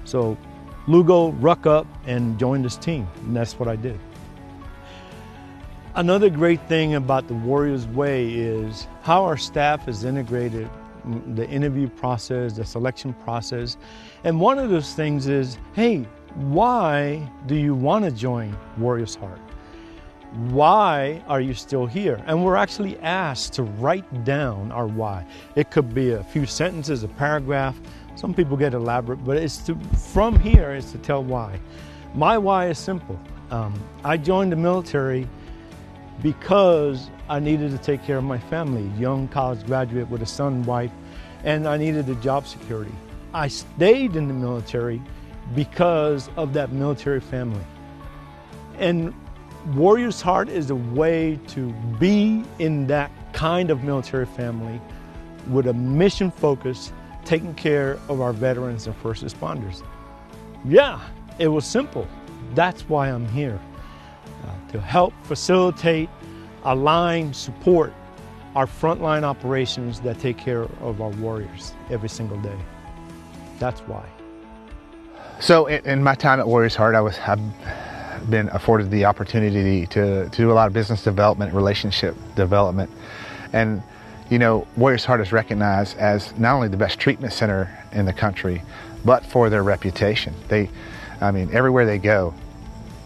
So Lugo, ruck up and join this team, and that's what I did. Another great thing about the Warriors Way is how our staff is integrated, the interview process, the selection process. And one of those things is, hey, why do you want to join Warriors Heart? Why are you still here? And we're actually asked to write down our why. It could be a few sentences, a paragraph. Some people get elaborate, but from here is to tell why. My why is simple. I joined the military because I needed to take care of my family, young college graduate with a son and wife, and I needed a job security. I stayed in the military because of that military family. And Warriors Heart is a way to be in that kind of military family with a mission focus, taking care of our veterans and first responders. Yeah, it was simple. That's why I'm here, to help facilitate, align, support our frontline operations that take care of our warriors every single day. That's why. So in my time at Warriors Heart, I've been afforded the opportunity to do a lot of business development, relationship development. And you know, Warriors Heart is recognized as not only the best treatment center in the country, but for their reputation. I mean, everywhere they go,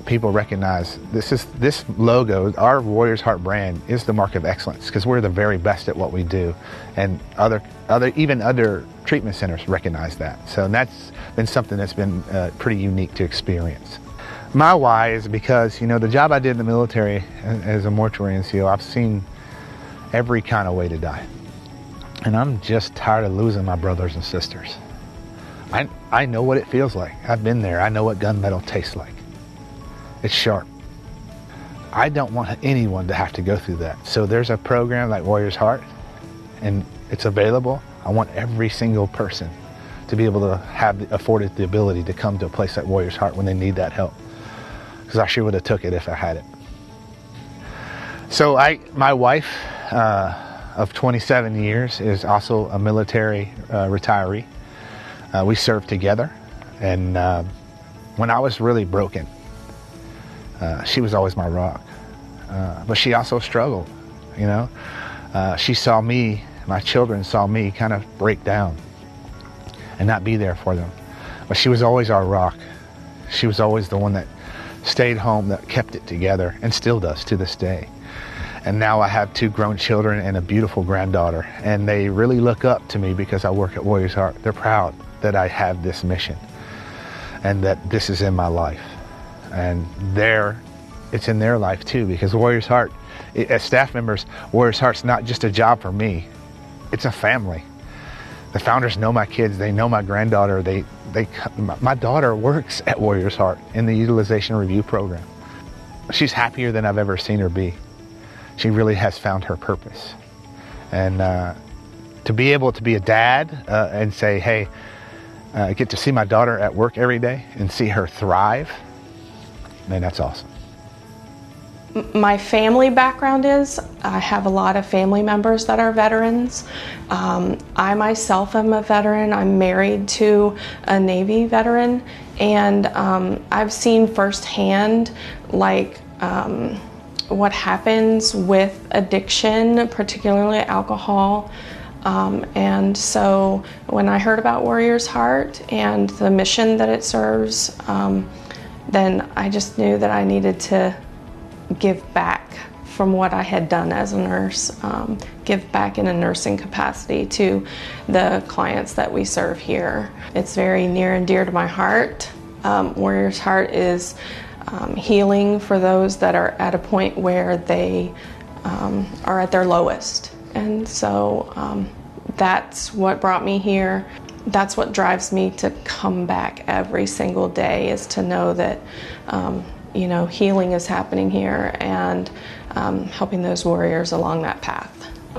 people recognize this logo, our Warriors Heart brand, is the mark of excellence because we're the very best at what we do, and even other treatment centers recognize that. So that's been something that's been pretty unique to experience. My why is because, you know, the job I did in the military as a mortuary NCO, I've seen every kind of way to die, and I'm just tired of losing my brothers and sisters. I know what it feels like. I've been there. I know what gunmetal tastes like. It's sharp. I don't want anyone to have to go through that. So there's a program like Warriors Heart, and it's available. I want every single person to be able to have afforded the ability to come to a place like Warriors Heart when they need that help, because I sure would have took it if I had it. So my wife of 27 years is also a military retiree. We served together, and when I was really broken, she was always my rock, but she also struggled, you know. She saw me, my children saw me kind of break down and not be there for them, but she was always our rock. She was always the one that stayed home, that kept it together, and still does to this day. And now I have 2 grown children and a beautiful granddaughter, and they really look up to me because I work at Warriors Heart. They're proud that I have this mission and that this is in my life. And it's in their life too, because Warriors Heart, as staff members, Warriors Heart's not just a job for me, it's a family. The founders know my kids, they know my granddaughter, my daughter works at Warriors Heart in the utilization review program. She's happier than I've ever seen her be. She really has found her purpose. And to be able to be a dad and say, hey, I get to see my daughter at work every day and see her thrive, man, that's awesome. My family background is, I have a lot of family members that are veterans. I myself am a veteran. I'm married to a Navy veteran, and I've seen firsthand like what happens with addiction, particularly alcohol. And so when I heard about Warriors Heart and the mission that it serves, then I just knew that I needed to give back from what I had done as a nurse, give back in a nursing capacity to the clients that we serve here. It's very near and dear to my heart. Warriors Heart is healing for those that are at a point where they are at their lowest. And so that's what brought me here. That's what drives me to come back every single day, is to know that you know, healing is happening here and helping those warriors along that path.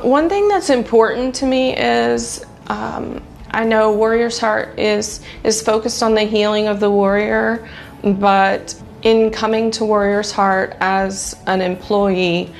One thing that's important to me is I know Warriors Heart is focused on the healing of the warrior, but in coming to Warriors Heart as an employee,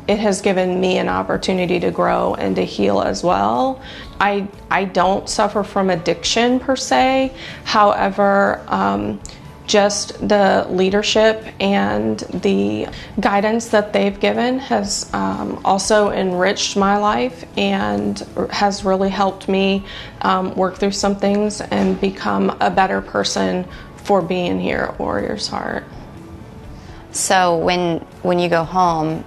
it has given me an opportunity to grow and to heal as well. I don't suffer from addiction per se. However, just the leadership and the guidance that they've given has also enriched my life and has really helped me work through some things and become a better person for being here at Warriors Heart. So when you go home,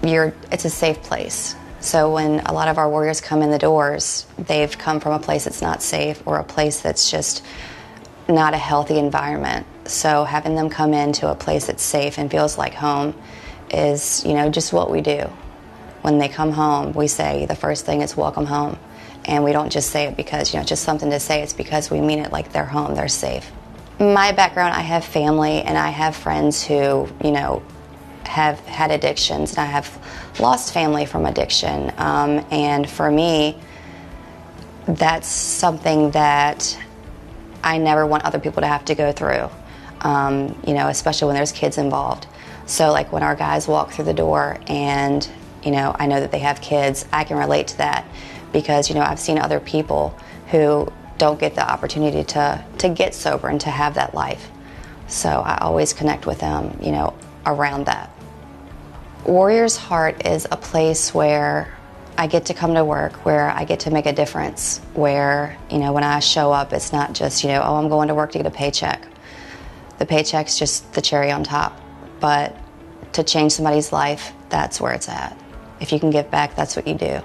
it's a safe place. So when a lot of our warriors come in the doors, they've come from a place that's not safe or a place that's just not a healthy environment. So having them come into a place that's safe and feels like home is, you know, just what we do. When they come home, we say the first thing is welcome home. And we don't just say it because, you know, just something to say. It's because we mean it like they're home, they're safe. My background, I have family and I have friends who, you know, have had addictions, and I have lost family from addiction. And for me, that's something that I never want other people to have to go through, you know, especially when there's kids involved. So like when our guys walk through the door and, you know, I know that they have kids, I can relate to that because, you know, I've seen other people who don't get the opportunity to get sober and to have that life. So I always connect with them, you know, around that. Warrior's Heart is a place where I get to come to work, where I get to make a difference, where, when I show up, it's not just, oh, I'm going to work to get a paycheck. The paycheck's just the cherry on top. But to change somebody's life, that's where it's at. If you can give back, that's what you do.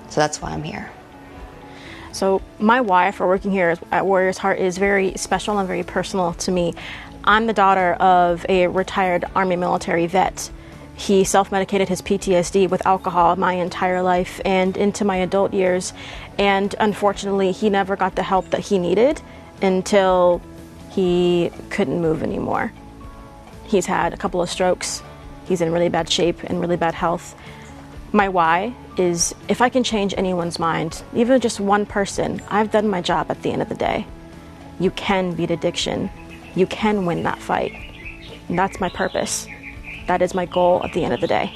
So that's why I'm here. So my why for working here at Warrior's Heart is very special and very personal to me. I'm the daughter of a retired Army military vet. He self-medicated his PTSD with alcohol my entire life and into my adult years. And unfortunately, he never got the help that he needed until he couldn't move anymore. He's had a couple of strokes. He's in really bad shape and really bad health. My why is if I can change anyone's mind, even just one person, I've done my job at the end of the day. You can beat addiction. You can win that fight. And that's my purpose. That is my goal at the end of the day.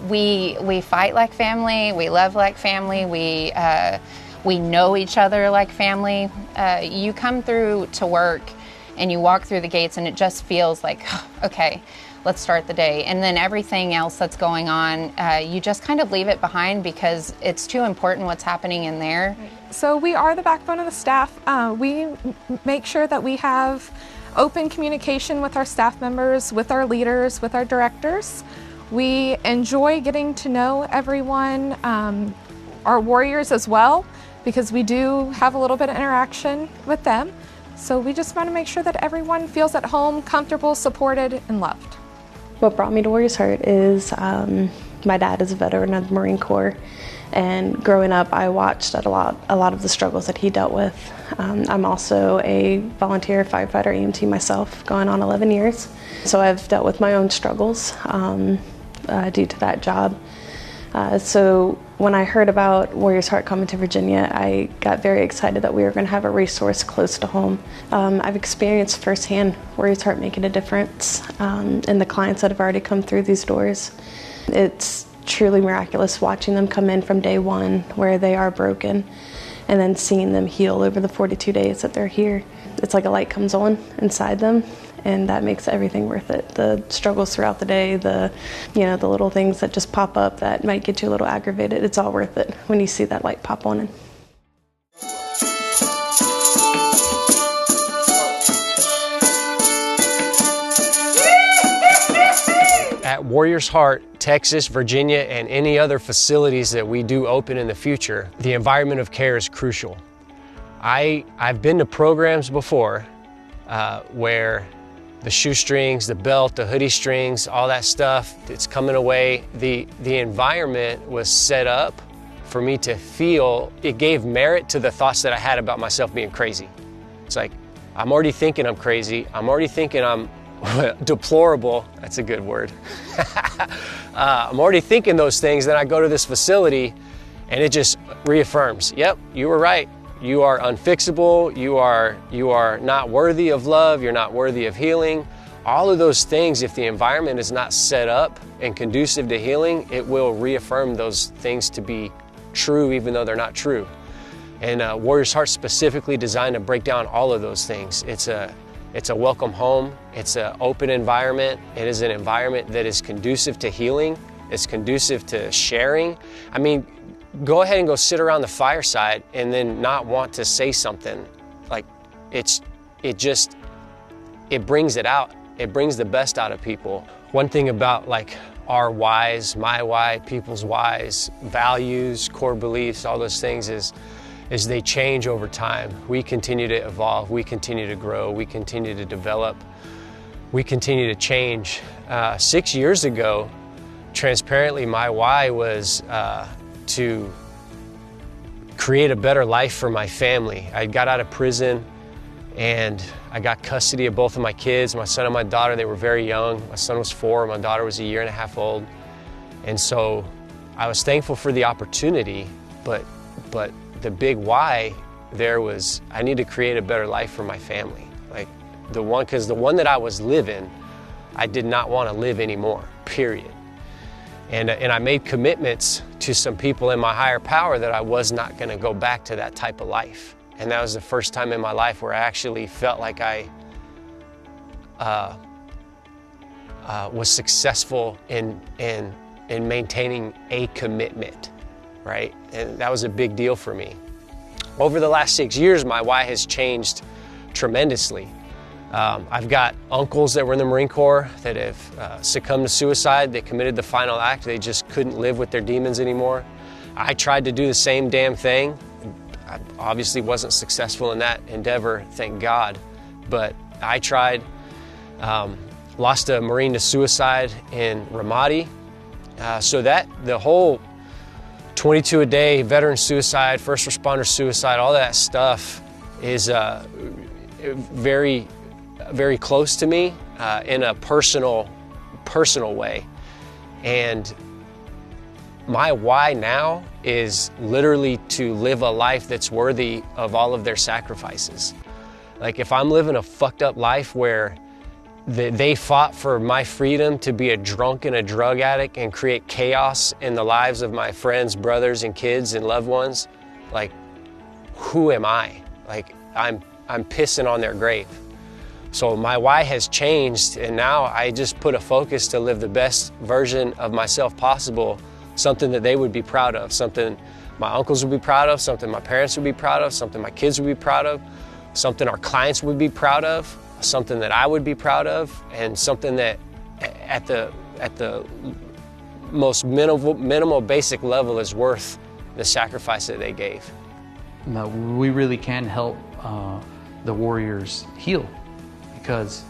We fight like family. We love like family. We know each other like family. You come through to work and you walk through the gates and it just feels like, okay, let's start the day. And then everything else that's going on, you just kind of leave it behind because it's too important what's happening in there. So we are the backbone of the staff. We make sure that we have open communication with our staff members, with our leaders, with our directors. We enjoy getting to know everyone, our warriors as well, because we do have a little bit of interaction with them. So we just want to make sure that everyone feels at home, comfortable, supported, and loved. What brought me to Warrior's Heart is my dad is a veteran of the Marine Corps, and growing up I watched a lot of the struggles that he dealt with. I'm also a volunteer firefighter EMT myself, going on 11 years. So I've dealt with my own struggles due to that job. So when I heard about Warrior's Heart coming to Virginia, I got very excited that we were going to have a resource close to home. I've experienced firsthand Warrior's Heart making a difference in the clients that have already come through these doors. It's truly miraculous watching them come in from day one where they are broken and then seeing them heal over the 42 days that they're here. It's like a light comes on inside them, and that makes everything worth it. The struggles throughout the day, the little things that just pop up that might get you a little aggravated, it's all worth it when you see that light pop on. At Warrior's Heart, Texas, Virginia, and any other facilities that we do open in the future, the environment of care is crucial. I've been to programs before where the shoestrings, the belt, the hoodie strings, all that stuff, it's coming away. The environment was set up for me to feel, it gave merit to the thoughts that I had about myself being crazy. It's like, I'm already thinking I'm crazy. I'm already thinking I'm deplorable. That's a good word. I'm already thinking those things. Then I go to this facility and it just reaffirms, yep, you were right. You are unfixable. You are not worthy of love. You're not worthy of healing. All of those things, if the environment is not set up and conducive to healing, it will reaffirm those things to be true even though they're not true. And Warrior's Heart specifically designed to break down all of those things. It's a welcome home. It's an open environment. It is an environment that is conducive to healing. It's conducive to sharing. I mean, go ahead and go sit around the fireside and then not want to say something. Like, it brings it out. It brings the best out of people. One thing about like our whys, my why, people's whys, values, core beliefs, all those things is they change over time. We continue to evolve, we continue to grow, we continue to develop, we continue to change. 6 years ago, transparently, my why was to create a better life for my family. I got out of prison and I got custody of both of my kids, my son and my daughter. They were very young. My son was 4, my daughter was 1.5 years old. And so I was thankful for the opportunity, but the big why there was I need to create a better life for my family. Like because the one that I was living, I did not want to live anymore, period. And I made commitments to some people in my higher power that I was not going to go back to that type of life. And that was the first time in my life where I actually felt like was successful in maintaining a commitment, right? And that was a big deal for me. Over the last 6 years, my why has changed tremendously. I've got uncles that were in the Marine Corps that have succumbed to suicide. They committed the final act. They just couldn't live with their demons anymore. I tried to do the same damn thing. I obviously wasn't successful in that endeavor, thank God. But I tried, lost a Marine to suicide in Ramadi. So that the whole 22 a day, veteran suicide, first responder suicide, all that stuff is very, very close to me in a personal way. And my why now is literally to live a life that's worthy of all of their sacrifices. Like if I'm living a fucked up life where they fought for my freedom to be a drunk and a drug addict and create chaos in the lives of my friends, brothers, and kids and loved ones, like, who am I? Like, I'm pissing on their grave. So my why has changed, and now I just put a focus to live the best version of myself possible, something that they would be proud of, something my uncles would be proud of, something my parents would be proud of, something my kids would be proud of, something our clients would be proud of, something that I would be proud of, and something that at the most minimal basic level is worth the sacrifice that they gave. We really can help the warriors heal because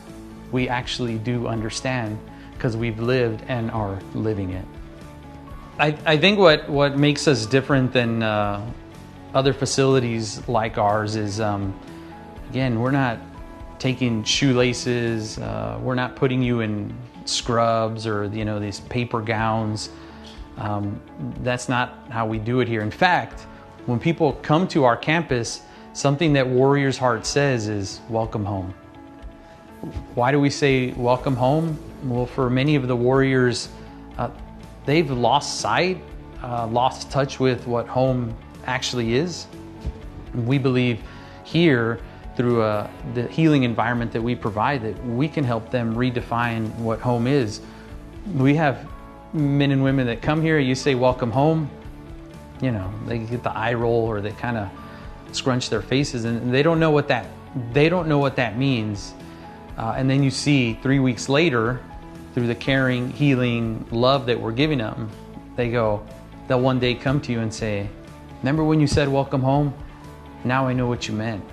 we actually do understand because we've lived and are living it. I think what makes us different than other facilities like ours is, again, we're not taking shoelaces, we're not putting you in scrubs or these paper gowns. That's not how we do it here. In fact, when people come to our campus, something that Warriors Heart says is welcome home. Why do we say welcome home? Well, for many of the warriors, they've lost sight, lost touch with what home actually is. And we believe here, through the healing environment that we provide, that we can help them redefine what home is. We have men and women that come here, you say welcome home, they get the eye roll or they kind of scrunch their faces and they don't know what that means. And then you see 3 weeks later, through the caring, healing, love that we're giving them, they'll one day come to you and say, remember when you said welcome home? Now I know what you meant.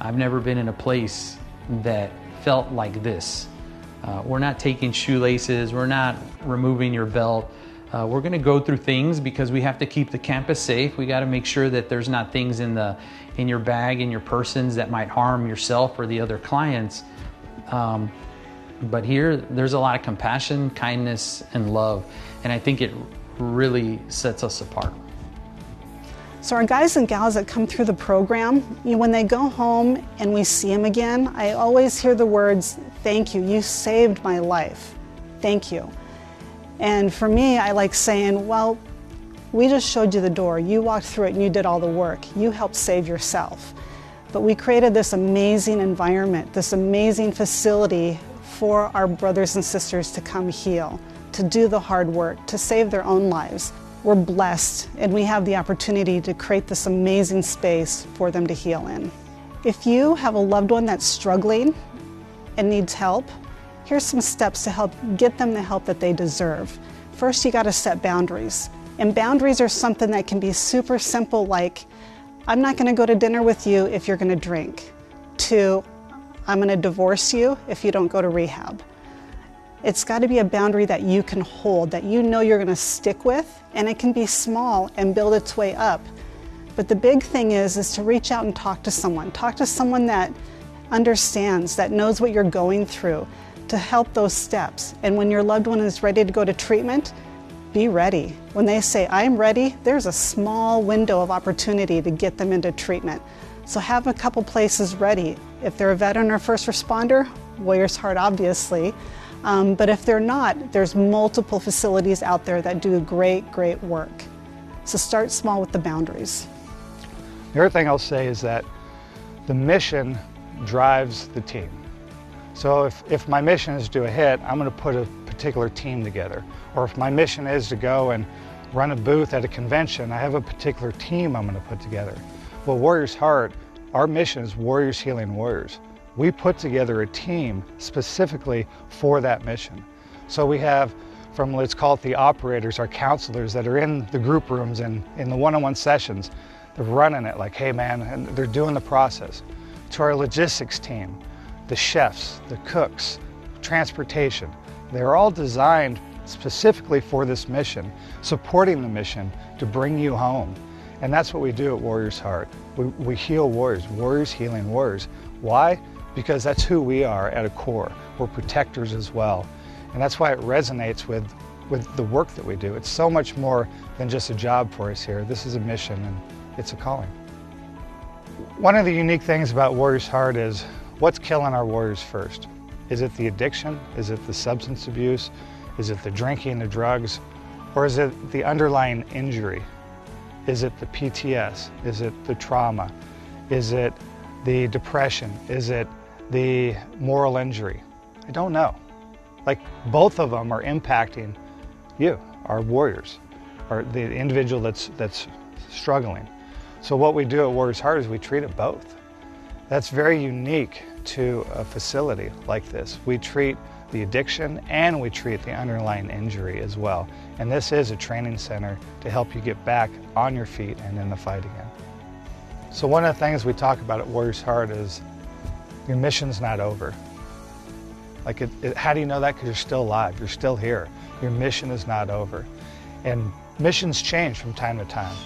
I've never been in a place that felt like this. We're not taking shoelaces, we're not removing your belt. We're gonna go through things because we have to keep the campus safe. We gotta make sure that there's not things in your bag, in your persons that might harm yourself or the other clients. But here, there's a lot of compassion, kindness, and love. And I think it really sets us apart. So our guys and gals that come through the program, when they go home and we see them again, I always hear the words, thank you, you saved my life, thank you. And for me, I like saying, well, we just showed you the door, you walked through it and you did all the work, you helped save yourself. But we created this amazing environment, this amazing facility for our brothers and sisters to come heal, to do the hard work, to save their own lives. We're blessed and we have the opportunity to create this amazing space for them to heal in. If you have a loved one that's struggling and needs help, here's some steps to help get them the help that they deserve. First, you gotta set boundaries. And boundaries are something that can be super simple, like, I'm not gonna go to dinner with you if you're gonna drink, to, I'm gonna divorce you if you don't go to rehab. It's got to be a boundary that you can hold, that you know you're going to stick with, and it can be small and build its way up. But the big thing is to reach out and talk to someone that understands, that knows what you're going through, to help those steps. And when your loved one is ready to go to treatment, be ready. When they say, I'm ready, there's a small window of opportunity to get them into treatment. So have a couple places ready. If they're a veteran or first responder, Warriors Heart obviously. But if they're not, there's multiple facilities out there that do great, great work. So start small with the boundaries. The other thing I'll say is that the mission drives the team. So if my mission is to do a hit, I'm going to put a particular team together. Or if my mission is to go and run a booth at a convention, I have a particular team I'm going to put together. Well, Warriors Heart, our mission is Warriors Healing Warriors. We put together a team specifically for that mission. So we have, from let's call it the operators, our counselors that are in the group rooms and in the one-on-one sessions, they're running it like, hey man, and they're doing the process. To our logistics team, the chefs, the cooks, transportation, they're all designed specifically for this mission, supporting the mission to bring you home. And that's what we do at Warriors Heart. We heal warriors, warriors healing warriors. Why? Because that's who we are at a core. We're protectors as well. And that's why it resonates with the work that we do. It's so much more than just a job for us here. This is a mission and it's a calling. One of the unique things about Warriors Heart is what's killing our warriors first. Is it the addiction? Is it the substance abuse? Is it the drinking, the drugs? Or is it the underlying injury? Is it the PTSD? Is it the trauma? Is it the depression? Is it the moral injury? I don't know. Like, both of them are impacting you, our warriors, or the individual that's struggling. So what we do at Warriors Heart is we treat it both. That's very unique to a facility like this. We treat the addiction and we treat the underlying injury as well. And this is a training center to help you get back on your feet and in the fight again. So one of the things we talk about at Warriors Heart is your mission's not over. Like, how do you know that? Because you're still alive, you're still here. Your mission is not over. And missions change from time to time.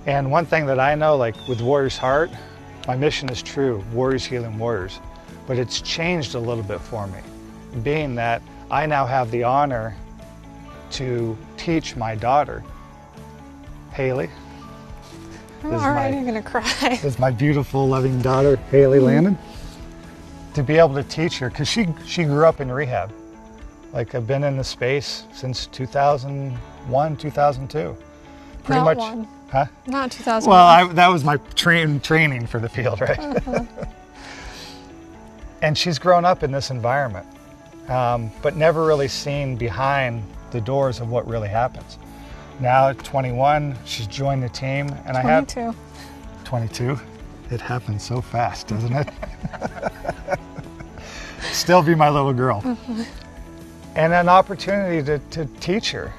And one thing that I know, like with Warriors Heart, my mission is true, Warriors Healing Warriors, but it's changed a little bit for me, being that I now have the honor to teach my daughter, Haley. I'm already gonna cry. This is my beautiful, loving daughter, Haley Landon. To be able to teach her, because she grew up in rehab. Like, I've been in the space since 2001, 2002. Pretty Not much. one. Huh? Not 2001. Well, that was my training for the field, right? And she's grown up in this environment, but never really seen behind the doors of what really happens. Now at 21, she's joined the team, and 22. 22. It happens so fast, doesn't it? Still be my little girl. And an opportunity to teach her.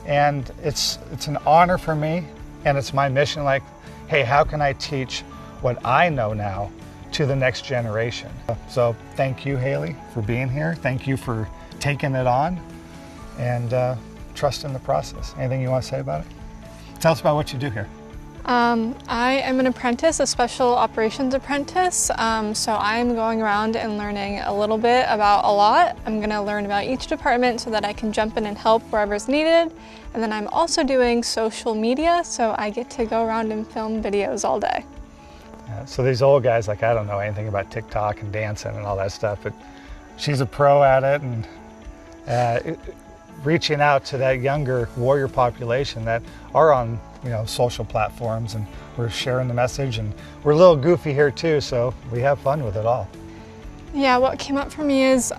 And it's an honor for me, and it's my mission, like, hey, how can I teach what I know now to the next generation? So thank you, Haley, for being here. Thank you for taking it on and trusting the process. Anything you want to say about it? Tell us about what you do here. I am an apprentice, a special operations apprentice, so I'm going around and learning a little bit about a lot. I'm going to learn about each department so that I can jump in and help wherever's needed. And then I'm also doing social media, so I get to go around and film videos all day. Yeah, so these old guys, like, I don't know anything about TikTok and dancing and all that stuff, but she's a pro at it, and reaching out to that younger warrior population that are on social platforms, and we're sharing the message, and we're a little goofy here too, so we have fun with it all. Yeah, what came up for me is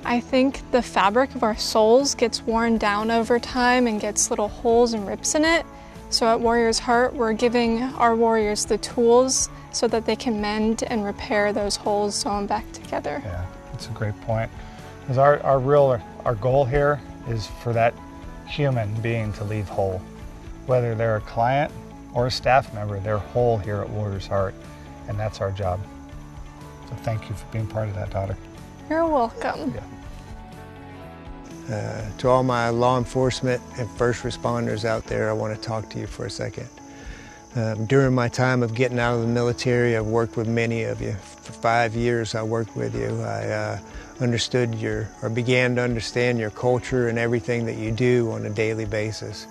I think the fabric of our souls gets worn down over time and gets little holes and rips in it. So at Warriors Heart, we're giving our warriors the tools so that they can mend and repair those holes, sew them back together. Yeah, that's a great point. Because our goal here is for that human being to leave whole. Whether they're a client or a staff member, they're whole here at Warriors Heart, and that's our job. So thank you for being part of that, daughter. You're welcome. Yeah. To all my law enforcement and first responders out there, I want to talk to you for a second. During my time of getting out of the military, I've worked with many of you. For 5 years I worked with you. I began to understand your culture and everything that you do on a daily basis.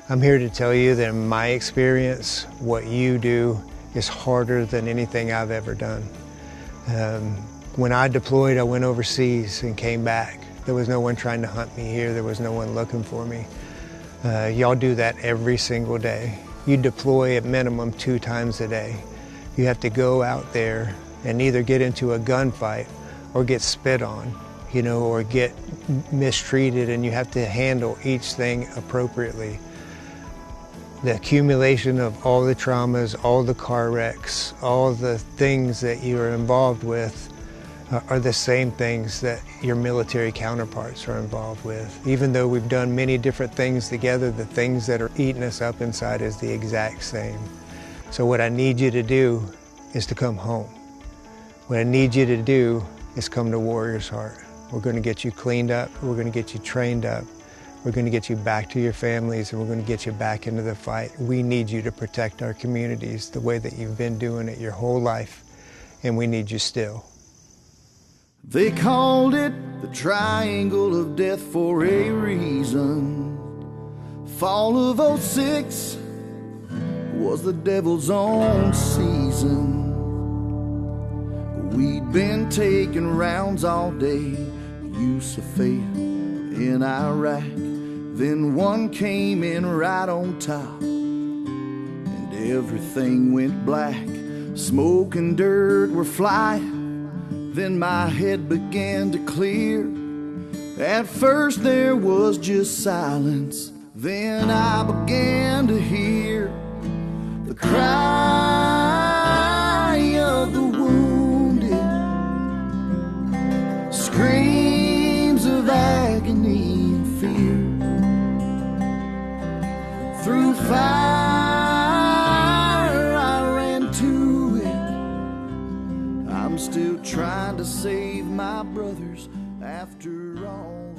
I'm here to tell you that in my experience, what you do is harder than anything I've ever done. When I deployed, I went overseas and came back. There was no one trying to hunt me here. There was no one looking for me. Y'all do that every single day. You deploy at minimum 2 times a day. You have to go out there and either get into a gunfight or get spit on. you know, or get mistreated, and you have to handle each thing appropriately. The accumulation of all the traumas, all the car wrecks, all the things that you are involved with are the same things that your military counterparts are involved with. Even though we've done many different things together, the things that are eating us up inside is the exact same. So what I need you to do is to come home. What I need you to do is come to Warrior's Heart. We're going to get you cleaned up, we're going to get you trained up, we're going to get you back to your families, and we're going to get you back into the fight. We need you to protect our communities the way that you've been doing it your whole life, and we need you still. They called it the triangle of death for a reason. Fall of '06 was the devil's own season. We'd been taking rounds all day, use of fate in Iraq. Then one came in right on top, and everything went black. Smoke and dirt were flying. Then my head began to clear. At first there was just silence. Then I began to hear the cry of the wounded, screams of agony and fear. Through fire I ran to it. I'm still trying to save my brothers after all.